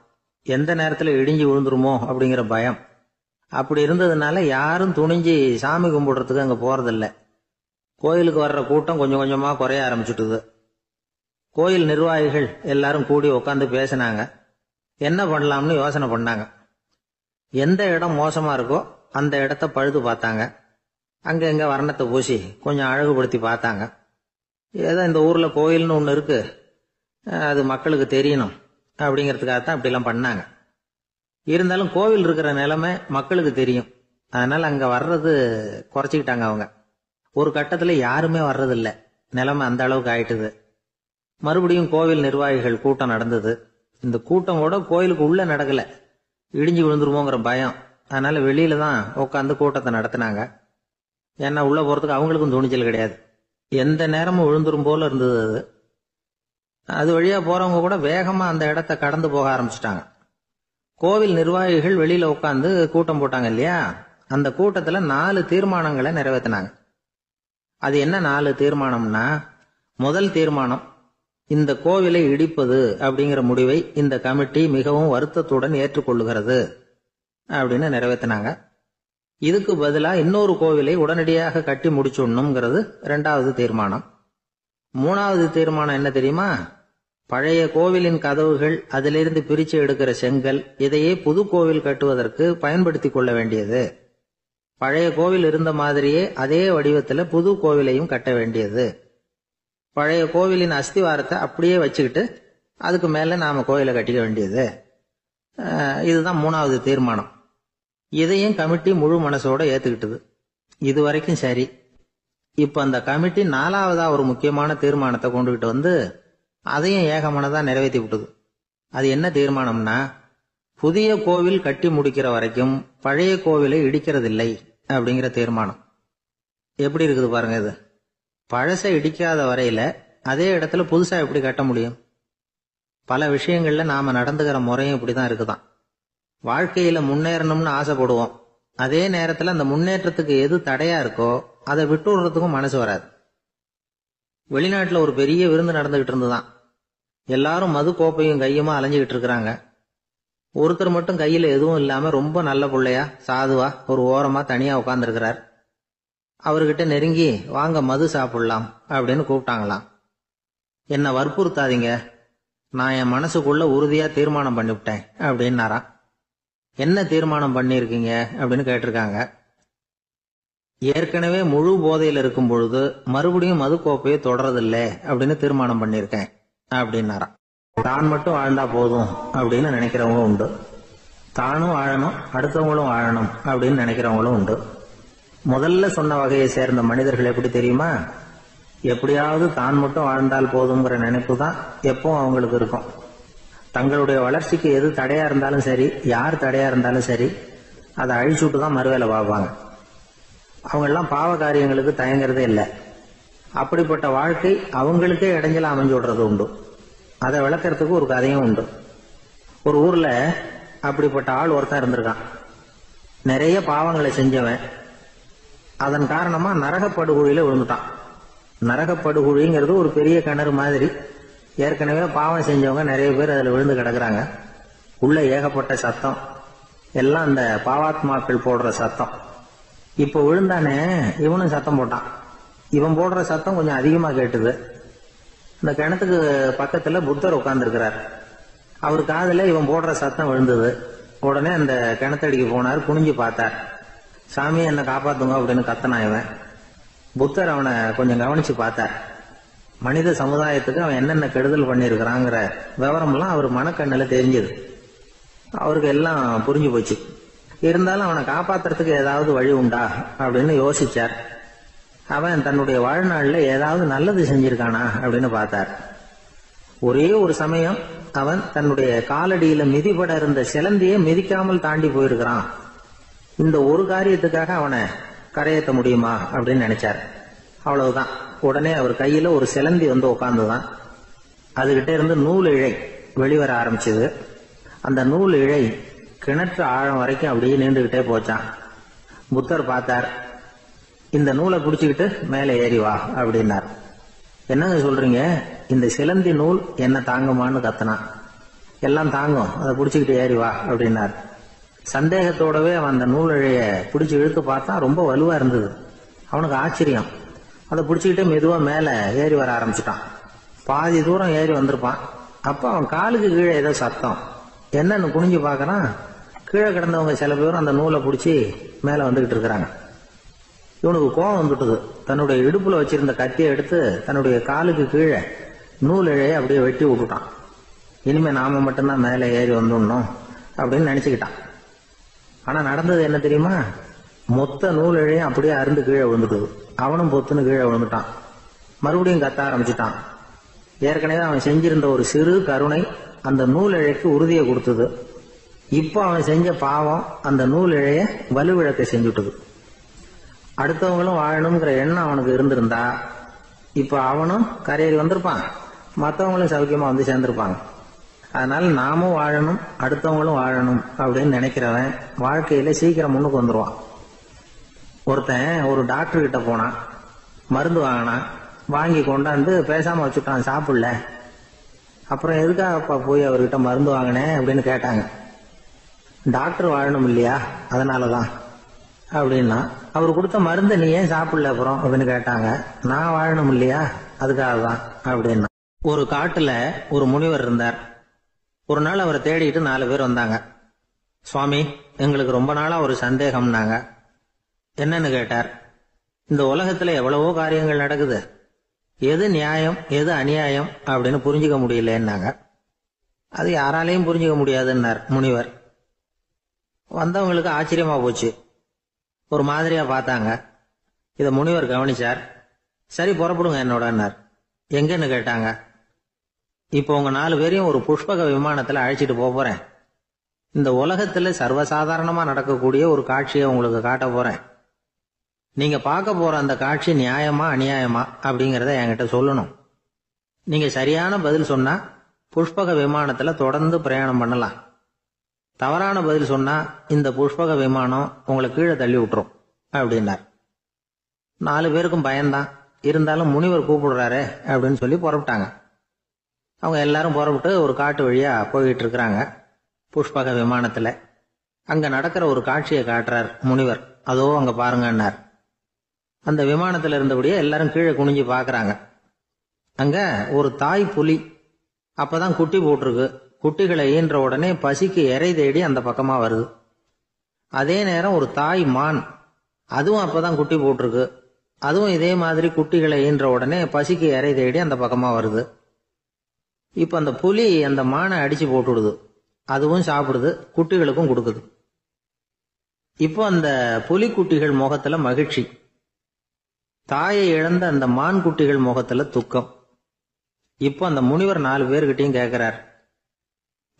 எந்த நேரத்துல இடிஞ்சு விழுந்துருமோ அப்படிங்கிற பயம். அப்படி இருந்ததுனால யாரும் துணிஞ்சு சாமி கும்பிடுறதுக்கு அங்க போறதில்ல. கோயிலுக்கு வர்ற கூட்டம் கொஞ்சம் கொஞ்சமா குறைய ஆரம்பிச்சுட்டுது. கோயில் நிர்வாகிகள் எல்லாரும் கூடி உட்காந்து பேசினாங்க. என்ன பண்ணலாம்னு யோசனை பண்ணாங்க. எந்த இடம் மோசமா இருக்கோ அந்த இடத்த பழுது பார்த்தாங்க. அங்க எங்க வர்ணத்தை பூசி கொஞ்சம் அழகுபடுத்தி பார்த்தாங்க. ஏதோ இந்த ஊர்ல கோயில்னு ஒண்ணு இருக்கு, அது மக்களுக்கு தெரியணும் அப்படிங்கிறதுக்காகத்தான் இப்படிலாம் பண்ணாங்க. இருந்தாலும் கோவில் இருக்கிற நிலைமை மக்களுக்கு தெரியும், அதனால அங்க வர்றது குறைச்சிக்கிட்டாங்க அவங்க. ஒரு கட்டத்துல யாருமே வர்றதில்ல, நிலைமை அந்த அளவுக்கு ஆயிட்டுது. மறுபடியும் கோவில் நிர்வாகிகள் கூட்டம் நடந்தது. இந்த கூட்டம் கூட கோயிலுக்கு உள்ள நடக்கல, இடிஞ்சு விழுந்துருமோங்கிற பயம். அதனால வெளியில தான் உட்காந்து கூட்டத்தை நடத்தினாங்க. ஏன்னா உள்ள போறதுக்கு அவங்களுக்கும் துணிச்சல் கிடையாது, எந்த நேரமும் விழுந்துரும் போல இருந்தது அது. அது வழியா போறவங்க கூட வேகமா அந்த இடத்த கடந்து போக ஆரம்பிச்சுட்டாங்க. கோவில் நிர்வாகிகள் வெளியில உட்காந்து கூட்டம் போட்டாங்க இல்லையா, அந்த கூட்டத்துல 4 தீர்மானங்களை நிறைவேற்றினாங்க. அது என்ன 4 தீர்மானம்னா, முதல் தீர்மானம், இந்த கோவிலை இடிப்பது அப்படிங்கிற முடிவை இந்த கமிட்டி மிகவும் வருத்தத்துடன் ஏற்றுக்கொள்ளுகிறது அப்படின்னு நிறைவேற்றினாங்க. இதுக்கு பதிலா இன்னொரு கோவிலை உடனடியாக கட்டி முடிச்சுடணுங்கிறது 2வது தீர்மானம். 3வது தீர்மானம் என்ன தெரியுமா? பழைய கோவிலின் கதவுகள், அதிலிருந்து பிரிச்சு எடுக்கிற செங்கல், இதையே புது கோவில் கட்டுவதற்கு பயன்படுத்தி கொள்ள வேண்டியது. பழைய கோவில் இருந்த மாதிரியே அதே வடிவத்துல புது கோவிலையும் கட்ட வேண்டியது. பழைய கோவிலின் அஸ்திவாரத்தை அப்படியே வச்சுக்கிட்டு அதுக்கு மேல நாம கோயிலை கட்டிக்க வேண்டியது. இதுதான் 3வது தீர்மானம். இதையும் கமிட்டி முழு மனசோட ஏத்துக்கிட்டது. இது வரைக்கும் சரி. இப்ப அந்த கமிட்டி 4வதா ஒரு முக்கியமான தீர்மானத்தை கொண்டுகிட்டு அதையும் ஏகமனதா நிறைவேற்றி விட்டது. அது என்ன தீர்மானம்னா, புதிய கோவில் கட்டி முடிக்கிற வரைக்கும் பழைய கோவிலை இடிக்கிறதில்லை அப்படிங்கிற தீர்மானம். எப்படி இருக்குது பாருங்க இது. பழசை இடிக்காத வரையில அதே இடத்துல புதுசா எப்படி கட்ட முடியும்? பல விஷயங்கள்ல நாம நடந்துகிற முறையும் இப்படிதான் இருக்குதான். வாழ்க்கையில முன்னேறணும்னு ஆசைப்படுவோம், அதே நேரத்துல அந்த முன்னேற்றத்துக்கு எது தடையா இருக்கோ அதை விட்டு விடுறதுக்கும் மனசு வராது. வெளிநாட்டுல ஒரு பெரிய விருந்து நடந்துகிட்டு இருந்துதான். எல்லாரும் மது கோப்பையும் கையுமா அலைஞ்சுகிட்டு இருக்கிறாங்க. ஒருத்தர் மட்டும் கையில எதுவும் இல்லாம ரொம்ப நல்ல பிள்ளையா சாதுவா ஒரு ஓரமா தனியா உட்கார்ந்துருக்கிறார். அவர்கிட்ட நெருங்கி வாங்க மது சாப்பிடலாம் அப்படின்னு கூப்பிட்டாங்களாம். என்ன வற்புறுத்தாதீங்க, நான் என் மனசுக்குள்ள உறுதியா தீர்மானம் பண்ணிவிட்டேன் அப்படின்னாராம். என்ன தீர்மானம் பண்ணிருக்கீங்க அப்படின்னு கேட்டிருக்காங்க. ஏற்கனவே முழு போதையில இருக்கும் பொழுது மறுபடியும் மது கோப்பையை தொடறதில்லை அப்படின்னு தீர்மானம் பண்ணிருக்கேன் அப்படின்னாராம். தான் மட்டும் வாழ்ந்தா போதும் அப்படின்னு நினைக்கிறவங்க உண்டு, தானும் வாழணும் அடுத்தவங்களும் வாழணும் அப்படின்னு நினைக்கிறவங்களும் உண்டு. முதல்ல சொன்ன வகையை சேர்ந்த மனிதர்கள் எப்படி தெரியுமா? எப்படியாவது தான் மட்டும் வாழ்ந்தால் போதுங்கிற நினைப்பு தான் எப்பவும் அவங்களுக்கு இருக்கும். தங்களுடைய வளர்ச்சிக்கு எது தடையா இருந்தாலும் சரி, யார் தடையா இருந்தாலும் சரி, அதை அழிச்சுட்டு தான் மறுவேலை பார்ப்பாங்க. அவங்கெல்லாம் பாவ காரியங்களுக்கு தயங்குறதே இல்லை. அப்படிப்பட்ட வாழ்க்கை அவங்களுக்கே இடைஞ்சல அமைஞ்சு விடுறது உண்டு. அதை விளக்கறதுக்கு ஒரு கதையும் உண்டு. ஒரு ஊர்ல அப்படிப்பட்ட ஆள் ஒருத்தன் இருந்திருக்கான். நிறைய பாவங்களை செஞ்சவன். அதன் காரணமா நரகப்படுகொழியில விழுந்துட்டான். நரகப்படுகொழிங்கிறது ஒரு பெரிய கிணறு மாதிரி. ஏற்கனவே பாவம் செஞ்சவங்க நிறைய பேர் அதுல விழுந்து கிடக்குறாங்க. உள்ள ஏகப்பட்ட சத்தம், எல்லாம் அந்த பாவாத்மாக்கள் போடுற சத்தம். இப்ப விழுந்தானே இவனும் சத்தம் போட்டான். இவன் போடுற சத்தம் கொஞ்சம் அதிகமா கேட்டுது. இந்த கிணத்துக்கு பக்கத்துல புத்தர் உட்கார்ந்துருக்கிறார். அவர் காதுல இவன் போடுற சத்தம் விழுந்தது. உடனே அந்த கிணத்தடிக்கு போனார். குனிஞ்சு பார்த்தார். சாமி என்ன காப்பாத்துங்க அப்படின்னு கத்தனா இவன். புத்தர் அவனை கொஞ்சம் கவனிச்சு பார்த்தார். மனித சமுதாயத்துக்கு அவன் என்னென்ன கெடுதல் பண்ணிருக்கிறாங்கிற விவரம்லாம் அவர் மனக்கண்ணில் தெரிஞ்சது. அவருக்கு எல்லாம் புரிஞ்சு போச்சு. இருந்தாலும் அவனை காப்பாத்துறதுக்கு ஏதாவது வழி உண்டா அப்படின்னு யோசிச்சார். அவன் தன்னுடைய வாழ்நாள்ல ஏதாவது நல்லது செஞ்சிருக்கானா அப்படின்னு பார்த்தார். ஒரே ஒரு சமயம் அவன் தன்னுடைய காலடியில மிதிபட இருந்த சிலந்தியை மிதிக்காமல் தாண்டி போயிருக்கிறான். இந்த ஒரு காரியத்துக்காக அவனை கரையேற்ற முடியுமா அப்படின்னு நினைச்சார். அவ்வளவுதான். உடனே அவர் கையில ஒரு சிலந்தி வந்து உட்கார்ந்துதான். அதுகிட்ட இருந்து நூல் இழை வெளிவர ஆரம்பிச்சது. அந்த நூல் இழை கிணற்று ஆழம் வரைக்கும் அப்படியே நீண்டுகிட்டே போச்சான். புத்தர் பார்த்தார். இந்த நூலை பிடிச்சுக்கிட்டு மேலே ஏறி வா அப்படின்னார். என்னங்க சொல்றீங்க, இந்த சிலந்தி நூல் என்ன தாங்குமான்னு கத்தனான். எல்லாம் தாங்கும், அதை பிடிச்சுக்கிட்டு ஏறி வா அப்படின்னார். சந்தேகத்தோடவே அவன் அந்த நூல் இழைய பிடிச்சி இழுத்து பார்த்தா ரொம்ப வலுவா இருந்தது. அவனுக்கு ஆச்சரியம். அதை பிடிச்சிக்கிட்டே மெதுவா மேல ஏறி வர ஆரம்பிச்சுட்டான். பாதி தூரம் ஏறி வந்திருப்பான். அப்ப அவன் காலுக்கு கீழே ஏதோ சத்தம். என்னன்னு குனிஞ்சு பார்க்கறான். கீழே கிடந்தவங்க சில பேரும் அந்த நூலை பிடிச்சி மேல வந்துகிட்டு இருக்கிறாங்க. இவனுக்கு கோபம் வந்துட்டுது. தன்னுடைய இடுப்புல வச்சிருந்த கத்தியை எடுத்து தன்னுடைய காலுக்கு கீழே நூல் இழைய அப்படியே வெட்டி விட்டுட்டான். இனிமே நாம மட்டும்தான் மேலே ஏறி வந்துடணும் அப்படின்னு நினைச்சுக்கிட்டான். ஆனா நடந்தது என்ன தெரியுமா? மொத்த நூல் இழையும் அப்படியே அருந்து கீழே விழுந்துட்டுது. அவனும் பொத்துன்னு கீழே விழுந்துட்டான். மறுபடியும் கத்த ஆரம்பிச்சுட்டான். ஏற்கனவே அவன் செஞ்சிருந்த ஒரு சிறு கருணை அந்த நூல் இழைக்கு உறுதியை கொடுத்தது. இப்போ அவன் செஞ்ச பாவம் அந்த நூல் இழைய வலுவிழக்க செஞ்சுட்டுது. அடுத்தவங்களும் வாழணுங்கிற எண்ணம் அவனுக்கு இருந்திருந்தா இப்ப அவனும் கரையேறி வந்திருப்பான், மற்றவங்களும் சௌக்கியமா வந்து சேர்ந்திருப்பாங்க. அதனால நாமும் வாழணும், அடுத்தவங்களும் வாழணும் அப்படின்னு நினைக்கிறவன் வாழ்க்கையில சீக்கிரம் முன்னுக்கு வந்துருவான். ஒருத்தன் ஒரு டாக்டர் கிட்ட போனான். மருந்து வாங்கினான். வாங்கி கொண்டாந்து பேசாம வச்சுட்டான், சாப்பிடல. அப்புறம் எதுக்காகப்பா போய் அவர்கிட்ட மருந்து வாங்கினேன் அப்படின்னு கேட்டாங்க. டாக்டர் வாழணும் இல்லையா, அதனாலதான் அப்படின்னா. அவர் கொடுத்த மருந்தை நீ ஏன் சாப்பிடல அப்புறம் அப்படின்னு கேட்டாங்க. நான் வாழணும் இல்லையா, அதுக்காக தான் அப்படின்னா. ஒரு காட்டுல ஒரு முனிவர் இருந்தார். ஒரு நாள் அவரை தேடிட்டு 4 பேர் வந்தாங்க. சுவாமி, எங்களுக்கு ரொம்ப நாளா ஒரு சந்தேகம்னாங்க. என்னன்னு கேட்டார். இந்த உலகத்துல எவ்வளவோ காரியங்கள் நடக்குது, எது நியாயம் எது அநியாயம் அப்படின்னு புரிஞ்சுக்க முடியலன்னாங்க. அது யாராலையும் புரிஞ்சுக்க முடியாதுன்னார் முனிவர். வந்தவங்களுக்கு ஆச்சரியமா போச்சு. ஒரு மாதிரியா பார்த்தாங்க. இத முனிவர் கவனிச்சார். சரி புறப்படுங்க என்னோடன்னார். எங்கன்னு கேட்டாங்க. இப்போ உங்க 4 பேரையும் ஒரு புஷ்பக விமானத்துல அழைச்சிட்டு போறேன். இந்த உலகத்துல சர்வசாதாரணமா நடக்கக்கூடிய ஒரு காட்சியை உங்களுக்கு காட்ட போறேன். நீங்க பார்க்க போற அந்த காட்சி நியாயமா அநியாயமா அப்படிங்கறத என்கிட்ட சொல்லணும். நீங்க சரியான பதில் சொன்னா புஷ்பக விமானத்துல தொடர்ந்து பிரயாணம் பண்ணலாம். தவறான பதில் சொன்னா இந்த புஷ்பக விமானம் உங்களை கீழே தள்ளி விட்டுரும் அப்படின்னார். 4 பேருக்கும் பயம்தான். இருந்தாலும் முனிவர் கூப்பிடுறாரு அப்படின்னு சொல்லி புறப்பட்டாங்க. அவங்க எல்லாரும் புறப்பட்டு ஒரு காட்டு வழியா போய்கிட்டு இருக்கிறாங்க புஷ்பக விமானத்துல. அங்க நடக்கிற ஒரு காட்சியை காட்டுறார் முனிவர். அதோ அங்க பாருங்கன்னார். அந்த விமானத்துல இருந்தபடியே எல்லாரும் கீழே குனிஞ்சு பாக்குறாங்க. அங்க ஒரு தாய் புலி அப்பதான் குட்டி போட்டிருக்கு. குட்டிகளை ஈன்ற உடனே பசிக்கு இறை தேடி அந்த பக்கமா வருது. அதே நேரம் ஒரு தாய் மான், அதுவும் அப்பதான் குட்டி போட்டிருக்கு. அதுவும் இதே மாதிரி குட்டிகளை ஈன்ற உடனே பசிக்கு இறை தேடி அந்த பக்கமா வருது. இப்ப அந்த புலி அந்த மானை அடிச்சு போட்டுடுது. அதுவும் சாப்பிடுது, குட்டிகளுக்கும் கொடுக்குது. இப்போ அந்த புலி குட்டிகள் முகத்துல மகிழ்ச்சி, தாயை இழந்த அந்த மான் குட்டிகள் முகத்துல துக்கம். இப்போ அந்த முனிவர் 4 பேர்கிட்டையும் கேட்கிறார்.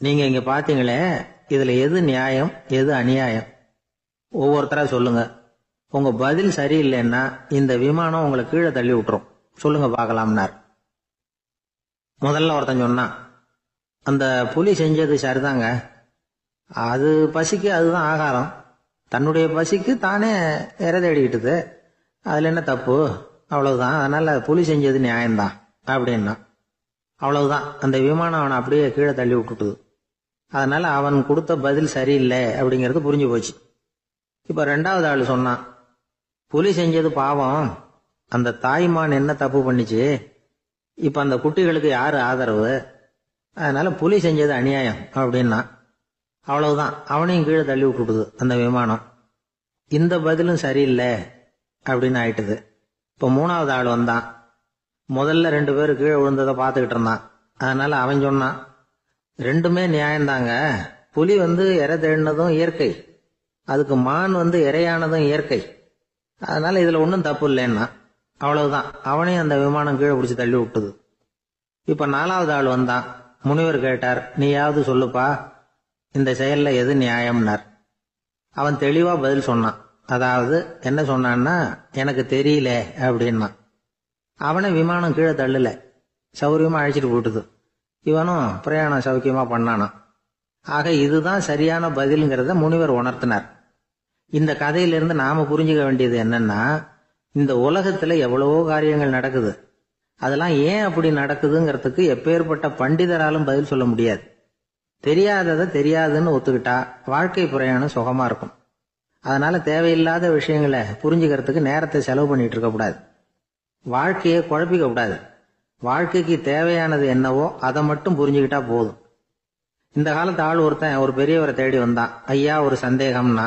நீங்க இங்க பாத்தீங்களே, இதுல எது நியாயம் எது அநியாயம், ஒவ்வொருத்தரா சொல்லுங்க. உங்க பதில் சரியில்லைன்னா இந்த விமானம் உங்களை கீழே தள்ளி விட்டுரும், சொல்லுங்க பார்க்கலாம்னார். முதல்ல ஒருத்தன் சொன்னான், அந்த புலி செஞ்சது சரிதாங்க. அது பசிக்கு அதுதான் ஆகாரம். தன்னுடைய பசிக்கு தானே இறை தேடிக்கிட்டது. அதுல என்ன தப்பு? அவ்வளவுதான். அதனால புலி செஞ்சது நியாயம்தான் அப்படின்னா. அவ்வளவுதான். அந்த விமானம் அவனை அப்படியே கீழே தள்ளி விட்டுட்டுது. அதனால அவன் கொடுத்த பதில் சரியில்லை அப்படிங்கிறது புரிஞ்சு போச்சு. இப்ப ரெண்டாவது ஆளு சொன்னான், புலி செஞ்சது பாவம், அந்த தாய்மான் என்ன தப்பு பண்ணிச்சு, இப்ப அந்த குட்டிகளுக்கு யாரு ஆதரவு, அதனால புலி செஞ்சது அநியாயம் அப்படின்னா. அவ்வளவுதான். அவனையும் கீழே தள்ளி விட்டுடுது அந்த விமானம். இந்த பதிலும் சரியில்லை அப்படின்னு ஆயிட்டுது. இப்ப மூணாவது ஆள் வந்தான். முதல்ல 2 பேர் கீழே விழுந்ததை பார்த்துக்கிட்டு இருந்தான். அதனால அவன் சொன்னான், ரெண்டுமே நியாயம்தாங்க. புலி இறை தேடினதும் இயற்கை, அதுக்கு மான் இரையானதும் இயற்கை. அதனால இதுல ஒன்றும் தப்பு இல்லைன்னா. அவ்வளவுதான். அவனையும் அந்த விமானம் கீழே பிடிச்சி தள்ளி விட்டுது. இப்ப 4வது ஆள் வந்தான். முனிவர் கேட்டார், நீயாவது சொல்லுப்பா, இந்த செயல்ல எது நியாயம்னார். அவன் தெளிவா பதில் சொன்னான். அதாவது என்ன சொன்னான்னா, எனக்கு தெரியல அப்படின்னா. அவனை விமானம் கீழே தள்ளல, சௌரியமா அழைச்சிட்டு போட்டுது. இவனும் பிரயாணம் சௌக்கியமா பண்ணானான். ஆக இதுதான் சரியான பதிலுங்கிறத முனிவர் உணர்த்தினார். இந்த கதையிலிருந்து நாம புரிஞ்சுக்க வேண்டியது என்னன்னா, இந்த உலகத்துல எவ்வளவோ காரியங்கள் நடக்குது. அதெல்லாம் ஏன் அப்படி நடக்குதுங்கிறதுக்கு எப்பேற்பட்ட பண்டிதராலும் பதில் சொல்ல முடியாது. தெரியாததை தெரியாதுன்னு ஒத்துக்கிட்டா வாழ்க்கை பிரயாணம் சுகமா இருக்கும். அதனால தேவையில்லாத விஷயங்களை புரிஞ்சுக்கிறதுக்கு நேரத்தை செலவு பண்ணிட்டு இருக்க கூடாது. வாழ்க்கையை குழப்பிக்க கூடாது. வாழ்க்கைக்கு தேவையானது என்னவோ அதை மட்டும் புரிஞ்சுக்கிட்டா போதும். இந்த காலத்து ஆள் ஒருத்தன் ஒரு பெரியவரை தேடி வந்தான். ஐயா, ஒரு சந்தேகம்னா.